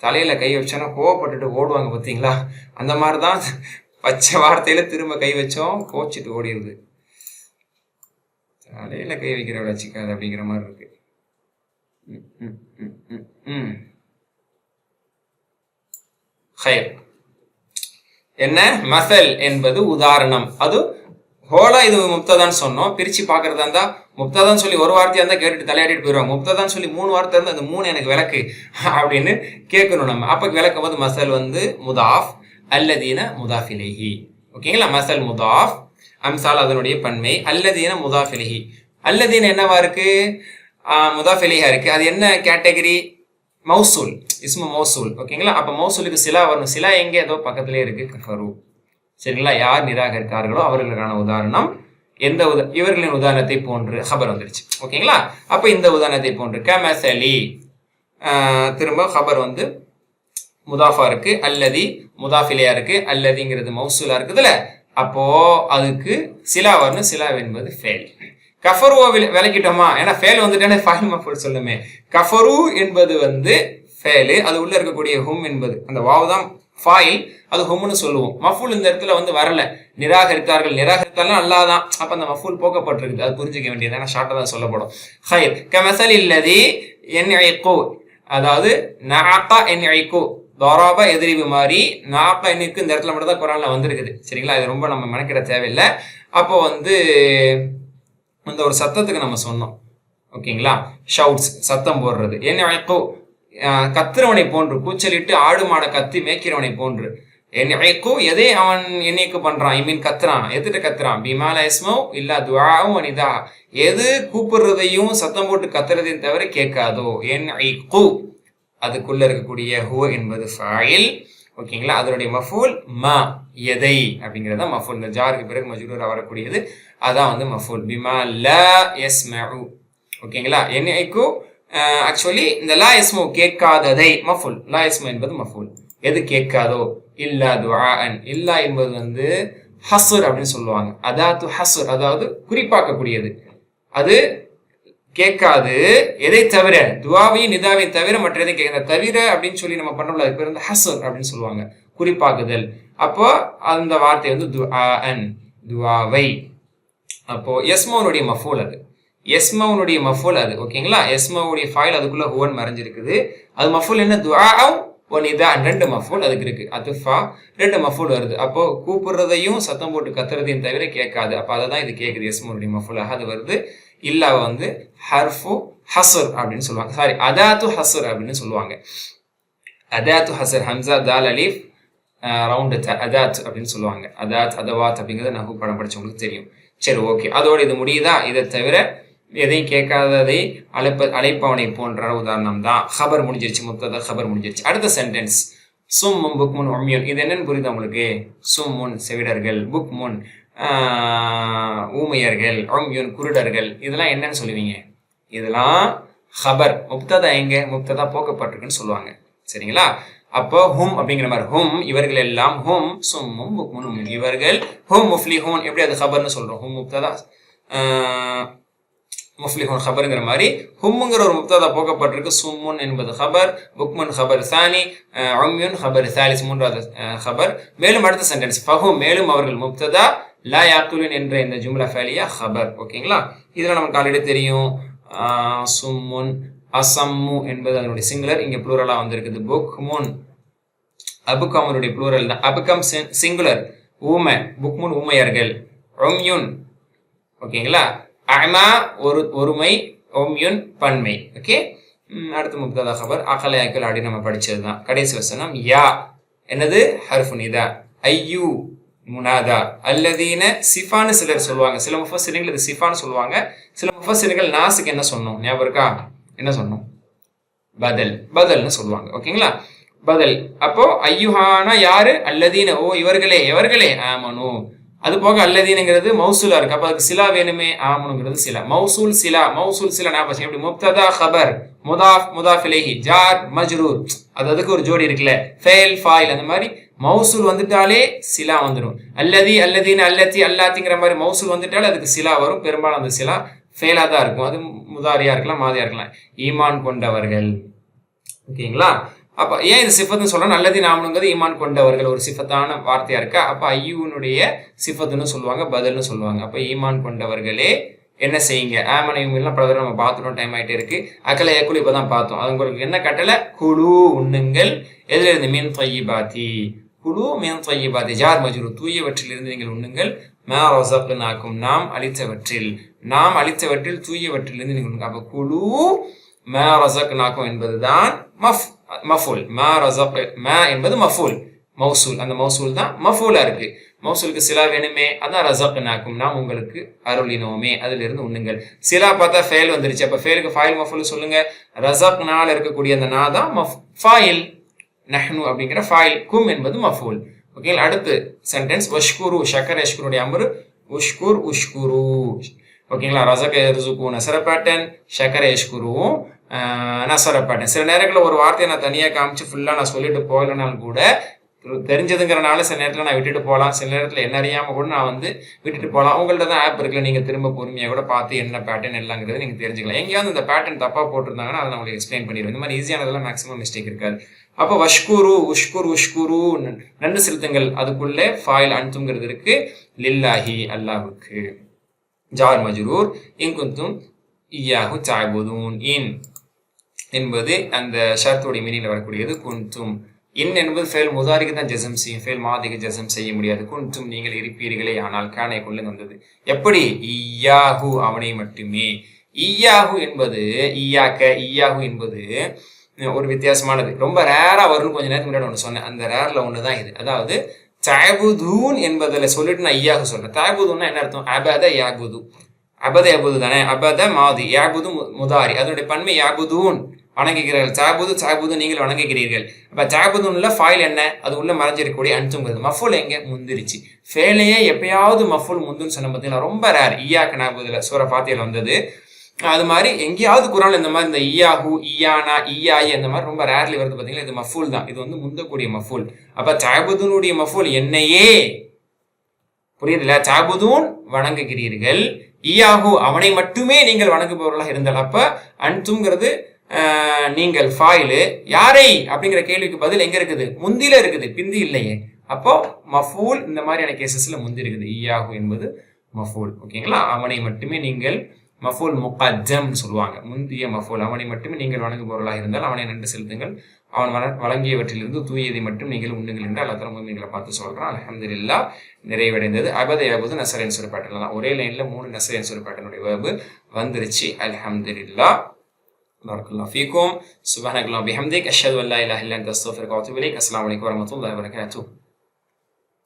தலையில் கை வச்சோன்னா கோவப்பட்டுட்டு ஓடுவாங்க பார்த்தீங்களா, அந்த மாதிரி தான் பச்சை வார்த்தையில் திரும்ப கை வச்சோம் கோச்சிட்டு ஓடிடுது. தலையில் கை வைக்கிற வச்சுக்காத அப்படிங்கிற மாதிரி இருக்கு. என்ன மசல் என்பது உதாரணம். அது ஹோலா இது முப்ததான்னு சொன்னோம். பிரிச்சு பாக்குறதா இருந்தா முப்ததான்னு சொல்லி ஒரு வார்த்தையா இருந்தா கேட்டுட்டு தலையாடிட்டு போயிடுவாங்க. முப்ததான்னு சொல்லி 3 வார்த்தை இருந்தா அந்த 3 எனக்கு விளக்கு அப்படின்னு கேட்கணும் நம்ம. அப்ப விளக்கும் போது மசல் வந்து முதாஃப், அல்லதீன முதாஃபிலேஹி. ஓகேங்களா, மசல் முதாஃப், அம்சால் அதனுடைய பன்மை, அல்லதீன முதாஃபிலேஹி. அல்லதீன என்னவா இருக்கு, முதாஃபிலேஹா இருக்கு. அது என்ன கேட்டகரி, மௌசூல், இஸ்மு மௌசூல். ஓகேங்களா, அப்ப மௌசூலுக்கு சிலா வரணும். சிலா எங்கே, ஏதோ பக்கத்திலே இருக்கு, கஃபரு. சரிங்களா, யார் நிராகரித்தார்களோ அவர்களுக்கான உதாரணம் எந்த இவர்களின் உதாரணத்தை போன்று ஹபர் வந்துருச்சு. ஓகேங்களா, அப்ப இந்த உதாரணத்தை போன்று கமசலி, திரும்ப ஹபர் வந்து முதாஃபா இருக்கு, அல்லதி முதாஃபிலையா இருக்கு, அல்லதிங்கிறது மௌசூலா இருக்குதுல்ல, அப்போ அதுக்கு சிலா வரணும். சிலா என்பது ஃபேல். கஃபருவா விளக்கிட்டோமா, ஏன்னா ஃபேல் வந்துட்டானே ஃபாயில் மஃபூல் சொல்லுமே. கஃபரு என்பது வந்து ஃபேலு, அது உள்ள இருக்கக்கூடிய ஹும் என்பது அந்த வாவ் தான் ஃபாயில், அது ஹும்னு சொல்லுவோம். மஃபூல் இந்த இடத்துல வந்து வரல, நிராகரித்தார்கள். நிராகரித்தாலும் அல்லாஹ் தான், அப்ப அந்த மஃபூல் போக்கப்பட்டிருக்குது. அது புரிஞ்சுக்க வேண்டியது, ஏன்னா ஷார்ட்டா தான் சொல்லப்படும். ஹைர் கமசல் இல்லதி என்இகு, அதாவது நஅகா என்இகு, தராபா எதிரிவு மாதிரி நாக்கா எண்ணிற்கு இந்த இடத்துல மட்டும் தான் குரான்ல வந்திருக்குது. சரிங்களா, இது ரொம்ப நம்ம மெனக்கிட தேவையில்லை. அப்போ வந்து அந்த ஒரு சத்தத்துக்கு நம்ம சொன்னோம். ஓகேங்களா, ஷவுட்ஸ், சத்தம் போடுறது. என்இகு, கத்துறவனை போன்று, கூச்சலிட்டு ஆடு மாட கத்தி மேய்க்கிறவனை போன்று. என்இகு, எதை அவன் எண்ணிக்கு பண்றான், ஐ மீன் கத்துறான். எதுட்டு கத்துறான், பிமால இஸ்மோ இல்லா துஆவும் அனிதா, எது கூப்பிடுறதையும் சத்தம் போட்டு கத்துறதையும் தவிர கேட்காதோ. என்இகு, அதுக்குள்ள இருக்கக்கூடிய ஹுவ என்பது ஃபாயில். ஓகேங்களா, அதனுடைய மஃபூல் மா எதை அப்படிங்கிறத மஃபூல். இந்த ஜாருக்கு பிறகு மஜ்ரூரா வரக்கூடியது அதான் வந்து மஃபூல். பிமா லா யஸ்மஉ. ஓகேங்களா, என்இகு ஆக்சுவலி இந்த லா யஸ்மு கேட்காததை மஃபூல். லா யஸ்மு என்பது மஃபூல், எது கேட்காதோ. இல்லா துஆஅன், இல்லா என்பது வந்து ஹஸ்ர் அப்படின்னு சொல்லுவாங்க. அதாத்து ஹஸ்ர், அதாவது குறிப்பாக்கக்கூடியது. அது கேட்காது, எதை தவிர, துவாவையும் நிதாவையும் தவிர மற்ற எதை கேட்க தவிர அப்படின்னு சொல்லி நம்ம பண்ணோம்ல, அது பேர் வந்து ஹஸ்ர் அப்படின்னு சொல்லுவாங்க, குறிப்பாக்குதல். அப்போ அந்த வார்த்தை வந்து துஆஅன், துவாவை. அப்போ யஸ்மவுனுடைய மஃபூல் அது, யஸ்மவுனுடைய மஃபூல் அது. ஓகேங்களா, யஸ்மவுடைய ஃபைல் அதுக்குள்ள ஹுவன் மறைஞ்சிருக்குது. அது மஃபூல் என்ன, துஆஅன் வ நிதான், 2 மஃபூல் அதுக்கு இருக்கு. அதுஃபா 2 மஃபூல் வருது. அப்போ கூப்பிடுறதையும் சத்தம் போட்டு கத்துறதையும் தவிர கேட்காது. அப்போ அதை தான் இது கேட்குது, யஸ்மவுனுடைய மஃபூலாக அது வருது. இல்லாவ வந்து ஹர்ஃபு ஹஸ்ர் அப்படின்னு சொல்லுவாங்க. சாரி, அதாத்து ஹஸ்ர் அப்படின்னு சொல்லுவாங்க. அதாத்து ஹஸ்ர், ஹம்சா தால் அலிஃப் ரவுண்ட் அதாத் அப்படின்னு சொல்லுவாங்க. அதாத் அதவாத் அப்படிங்கிறது நஹு படம் படிச்சவங்களுக்கு தெரியும். சரி, ஓகே, அதோட இது முடியுதா. இதை தவிர எதையும் கேட்காததை அழைப்பவனை போன்ற உதாரணம் தான். ஹபர் முடிஞ்சிருச்சு, முப்ததா ஹபர் முடிஞ்சிருச்சு. அடுத்த சென்டென்ஸ், சும்முன் புக்முன் உம்யுன். இது என்னன்னு புரியுது உங்களுக்கு? சும்முன் செவிடர்கள், புக்முன் ஊமையர்கள், உம்யுன் குருடர்கள். இதெல்லாம் என்னன்னு சொல்லுவீங்க? இதெல்லாம் ஹபர். முப்ததா எங்க, முப்ததா போக்கப்பட்டிருக்குன்னு சொல்லுவாங்க. சரிங்களா, அப்போ ஹும் அப்படிங்கிற மாதிரி, ஹும் இவர்கள் எல்லாம், ஹும் சும்மும் புக்முன் இவர்கள், ஹும் முஃப்லிஹூன் எப்படி அது ஹபர்னு சொல்றோம். ஹும் முப்ததா, முஃப்லிஹூன் ஹபருங்கிற மாதிரி ஹும்ங்கிற ஒரு முப்ததா போக்கப்பட்டிருக்கு. சும்முன் என்பது ஹபர், புக்முன் ஹபர் சானி, உம்யுன் ஹபர் சாலிஸ் மூன்றாவது ஹபர். மேலும் அடுத்த சென்டென்ஸ், ஃபஹும் மேலும் அவர்கள் முப்ததா, லா யாக்குலுன் என்ற இந்த ஜும்லா ஃபேலியா ஹபர். ஓகேங்களா, இதுல நமக்கு ஆல்ரெடி தெரியும். சும்முன், அசம்மு என்பது அதனுடைய சிங்குலர், இங்க ப்ளூரலா வந்திருக்குது. புக்முன், அபுகமனுடைய ப்ளூரல் தான். அபுகம் சிங்குலர், ஊமை, புக்முன் ஊமையர்கள், உம்யுன். ஓகேங்களா, அமா ஒருமை, உம்யுன் பன்மை. ஓகே, அடுத்து முப்ததா ஹபர், அகல யாக்குல் அப்படி நம்ம படிச்சதுதான். கடைசி வசனம் யா என்னது, ஹர்ஃபு நிதா. ஐயூ முனாதா. அல்லதீன சிஃபான்னு சிலர் சொல்லுவாங்க. சில முஃபஸ்ஸிர்கள் இது சிஃபான்னு சொல்லுவாங்க. சில முஃபஸ்ஸிர்கள் நாஸுக்கு என்ன சொன்னோம் ஞாபகம் இருக்கா? என்ன சொன்னோம்? பதல், பதல்னு சொல்லுவாங்க. ஓகேங்களா, பதல். அப்போ ஐயுஹானா யாரு, அல்லதீன ஓ இவர்களே, எவர்களே, ஆமனு. அது போக அல்லதீனுங்கிறது மௌசூலா இருக்கு. அப்ப அதுக்கு சிலா வேணுமே, ஆமனுங்கிறது சிலா. மௌசூல் சிலா, மௌசூல் சிலா ஞாபகம் எப்படி? முப்ததா ஹபர், முதாஃப் முதாஃப் இலைஹி, ஜார் மஜ்ரூர், அதுக்கு ஒரு ஜோடி இருக்குல்ல, ஃபேல் ஃபாயில். அந்த மாதிரி மௌசூல் வந்துட்டாலே சிலா வந்துடும். அல்லதி அல்லதீன அல்லத்தி அல்லாத்திங்கிற மாதிரி மௌசூல் வந்துட்டாலே அதுக்கு சிலா வரும். பெரும்பாலும் அந்த சிலா ஃபெயிலாக தான் இருக்கும். அது முதாரியா இருக்கலாம், மாதியா இருக்கலாம். ஈமான் கொண்டவர்கள். ஓகேங்களா? அப்போ ஏன் இது சிஃபத்துன்னு சொல்றோம்? நல்லதீன ஆமனுங்கிறது ஈமான் கொண்டவர்கள் ஒரு சிஃபத்தான வார்த்தையா இருக்கா. அப்போ ஐயூனுடைய சிஃபத்துன்னு சொல்லுவாங்க, பதில்னு சொல்லுவாங்க. அப்போ ஈமான் கொண்டவர்களே என்ன செய்யுங்க? ஆமனையும் பிரதர் நம்ம பார்த்துட்டோம், டைம் ஆகிட்டே இருக்கு. அக்கலை ஏக்குழு இப்போ தான் பார்த்தோம். அது உங்களுக்கு என்ன கட்டளை? குழு உண்ணுங்கள். எதுல இருந்து? மீன் தொய்யிபாத்தி. குழு மீன் தொய்யிபாத்தி ஜார் மஜ்ரூர், தூயவற்றிலிருந்து நீங்கள் உண்ணுங்கள். மா ரஸக்னாக்கும், நாம் அளித்தவற்றில், நாம் அளித்தவற்றில் தூயவற்றிலிருந்து நீங்கள் உண்ணுங்கள். அப்போ குழு மா ரஸக்னாக்கும் என்பதுதான் மஃபூல். மா ரஸக், மா என்பது மஃபூல், மௌசூல். அந்த மௌசூல் தான் மஃபூலா இருக்கு. மௌசூலுக்கு சிலா வேணுமே, அதான் ரஸக்னாக்கும், நாம் உங்களுக்கு அருளினோமே, அதுல இருந்து உண்ணுங்கள். சிலா பார்த்தா ஃபெயில் வந்துருச்சு. அப்ப ஃபெயிலுக்கு ஃபாயில் மஃபூல் சொல்லுங்க. ரஸக்னால இருக்கக்கூடிய அந்த நா தான் ஃபாயில். நஹ்னு அப்படிங்கிற ஃபாயில். கும் என்பது மஃபூல். ஓகே, அடுத்து சென்டென்ஸ் வஷ்குரு. ஷக்கர் யஷ்குருடைய அம்ரு உஷ்குர் உஷ்குரு. ஓகேங்களா? ரஸக யர்ஸுகு நஸர பேட்டர்ன், ஷக்கர யஷ்குருவும் நஸர பேட்டர்ன். சில நேரங்களில் ஒரு வார்த்தையை நான் தனியாக காமிச்சு ஃபுல்லாக நான் சொல்லிட்டு போகலனாலும் கூட தெரிஞ்சதுங்கிறனால சில நேரத்தில் நான் விட்டுட்டு போகலாம். சில நேரத்தில் என்ன அறியாமல் கூட நான் விட்டுட்டு போகலாம். உங்கள்ட்ட தான் ஆப் இருக்குல்ல, நீங்கள் திரும்ப பொறுமையாக கூட பார்த்து என்ன பேட்டர்ன் எல்லாங்கிறது நீங்கள் தெரிஞ்சுக்கலாம். எங்கேயாவது இந்த பேட்டர்ன் தப்பாக போட்டிருந்தாங்கன்னா அதை நான் உங்களுக்கு எக்ஸ்பிளைன் பண்ணிடுவேன். இந்த மாதிரி ஈஸியானதெல்லாம் மேக்ஸிமம் மிஸ்டேக் இருக்காது. அப்போ வஷ்குரு உஷ்குர் உஷ்குரு, நன்றி செலுத்துங்கள். அதுக்குள்ளே ஃபாயில் அன்துங்கிறது இருக்கு. லில்லாஹி, அல்லாஹுக்கு. ஜார் மஜ்ரூர். இன்குந்தும் இய்யாஹு தஅபுதூன். இன் என்பது அந்த ஷர்த்துடைய மீனிங்ல வரக்கூடியது. குன்தும். இன் என்பது ஃபெயில் முதாரிக்கு தான் ஜஸம் செய்யும், ஃபெயில் மாதிக்கு ஜஸம் செய்ய முடியாது. குன்தும் நீங்கள் இருப்பீர்களே, ஆனால் கானை கொண்டு வந்தது. எப்படி? இய்யாஹு, அவனை மட்டுமே. இய்யாஹு என்பது இய்யாஹு என்பது ஒரு வித்தியாசமானது. ரொம்ப ரேரா வரும். கொஞ்ச நேரத்துக்கு முன்னாடி ஒன்று சொன்னேன். அந்த ரேர்ல ஒன்று தான் இது. அதாவது தஅபுதூன் என்பதில் சொல்லிட்டு நான் இய்யாஹு சொல்றேன். தஅபுதூன்னா என்ன அர்த்தம்? அபத யாபுது. அபத யாபுது தானே. அபத மாதி, யாபுது முதாரி. அதனுடைய பன்மை யாபுதூன், வணங்குகிறீர்கள். சாபுது நீங்கள் வணங்குகிறீர்கள். அப்ப சாபுதுன்ல ஃபாயில் என்ன? அது உள்ள மறைஞ்சிருக்கக்கூடிய அன்துங்கிறது. மஃபூல் எங்க? முந்திருச்சு. ஃபேலையே எப்பயாவது மஃபூல் முந்துன்னு சொன்ன பார்த்தீங்கன்னா ரொம்ப ரேர். இய்யாக்க நாபுதுல சூரா ஃபாத்திஹால வந்தது. அது மாதிரி எங்கேயாவது குரான்ல இந்த மாதிரி இந்த இய்யாஹு, இய்யானா, இய்யாயி அந்த மாதிரி ரொம்ப ரேர்லி வருது பார்த்தீங்கன்னா, இது மஃபூல் தான். இது முந்தக்கூடிய மஃபூல். அப்ப சாபுதுனுடைய மஃபூல் என்னையே, புரியுதுல்ல? சாபுதூன் வணங்குகிறீர்கள், இய்யாஹு அவனை மட்டுமே நீங்கள் வணங்குபவர்களாக இருந்தால். அப்ப அன்துங்கிறது நீங்கள் ஃபாயிலு. யாரை அப்படிங்கிற கேள்விக்கு பதில் எங்க இருக்குது? முந்தில இருக்குது, பிந்தி இல்லையே. அப்போ மஃபூல் இந்த மாதிரியான கேசஸ்ல முந்தி இருக்குது. இய்யாஹு என்பது மஃபூல். ஓகேங்களா? அவனை மட்டுமே நீங்கள், மஃபூல் முகஜம் சொல்லுவாங்க, முந்திய மஃபூல். அவனை மட்டுமே நீங்கள் வணங்குபவர்களாக இருந்தால் அவனை நன்றி செலுத்துங்கள், அவன் வழங்கியவற்றிலிருந்து தூயதை மட்டும் நீங்கள் உண்ணுங்கள் என்று அல்லா தஆலா முஃமின்களை பார்த்து சொல்றான். அல்ஹம்துலில்லாஹ், நிறைவடைந்தது. அபத யபுது நஸரன் சூரா பேட்டர்ல தான். ஒரே லைன்ல 3 நஸரன் சூரா பேட்டர்னுடைய வேர்பு வந்துருச்சு. அல்ஹம்துலில்லாஹ். பரக்கல்லாஹு ஃபீக்கும். சுப்ஹானக்கல்லாஹு பிஹம்திக். அஷ்ஹது அன் லா இலாஹா இல்லா அன்த அஸ்தக்ஃபிருக வ அத்தூபு இலைக். அஸ்ஸலாமு அலைக்கும் வரஹ்மத்துல்லாஹி வபரகாத்துஹு.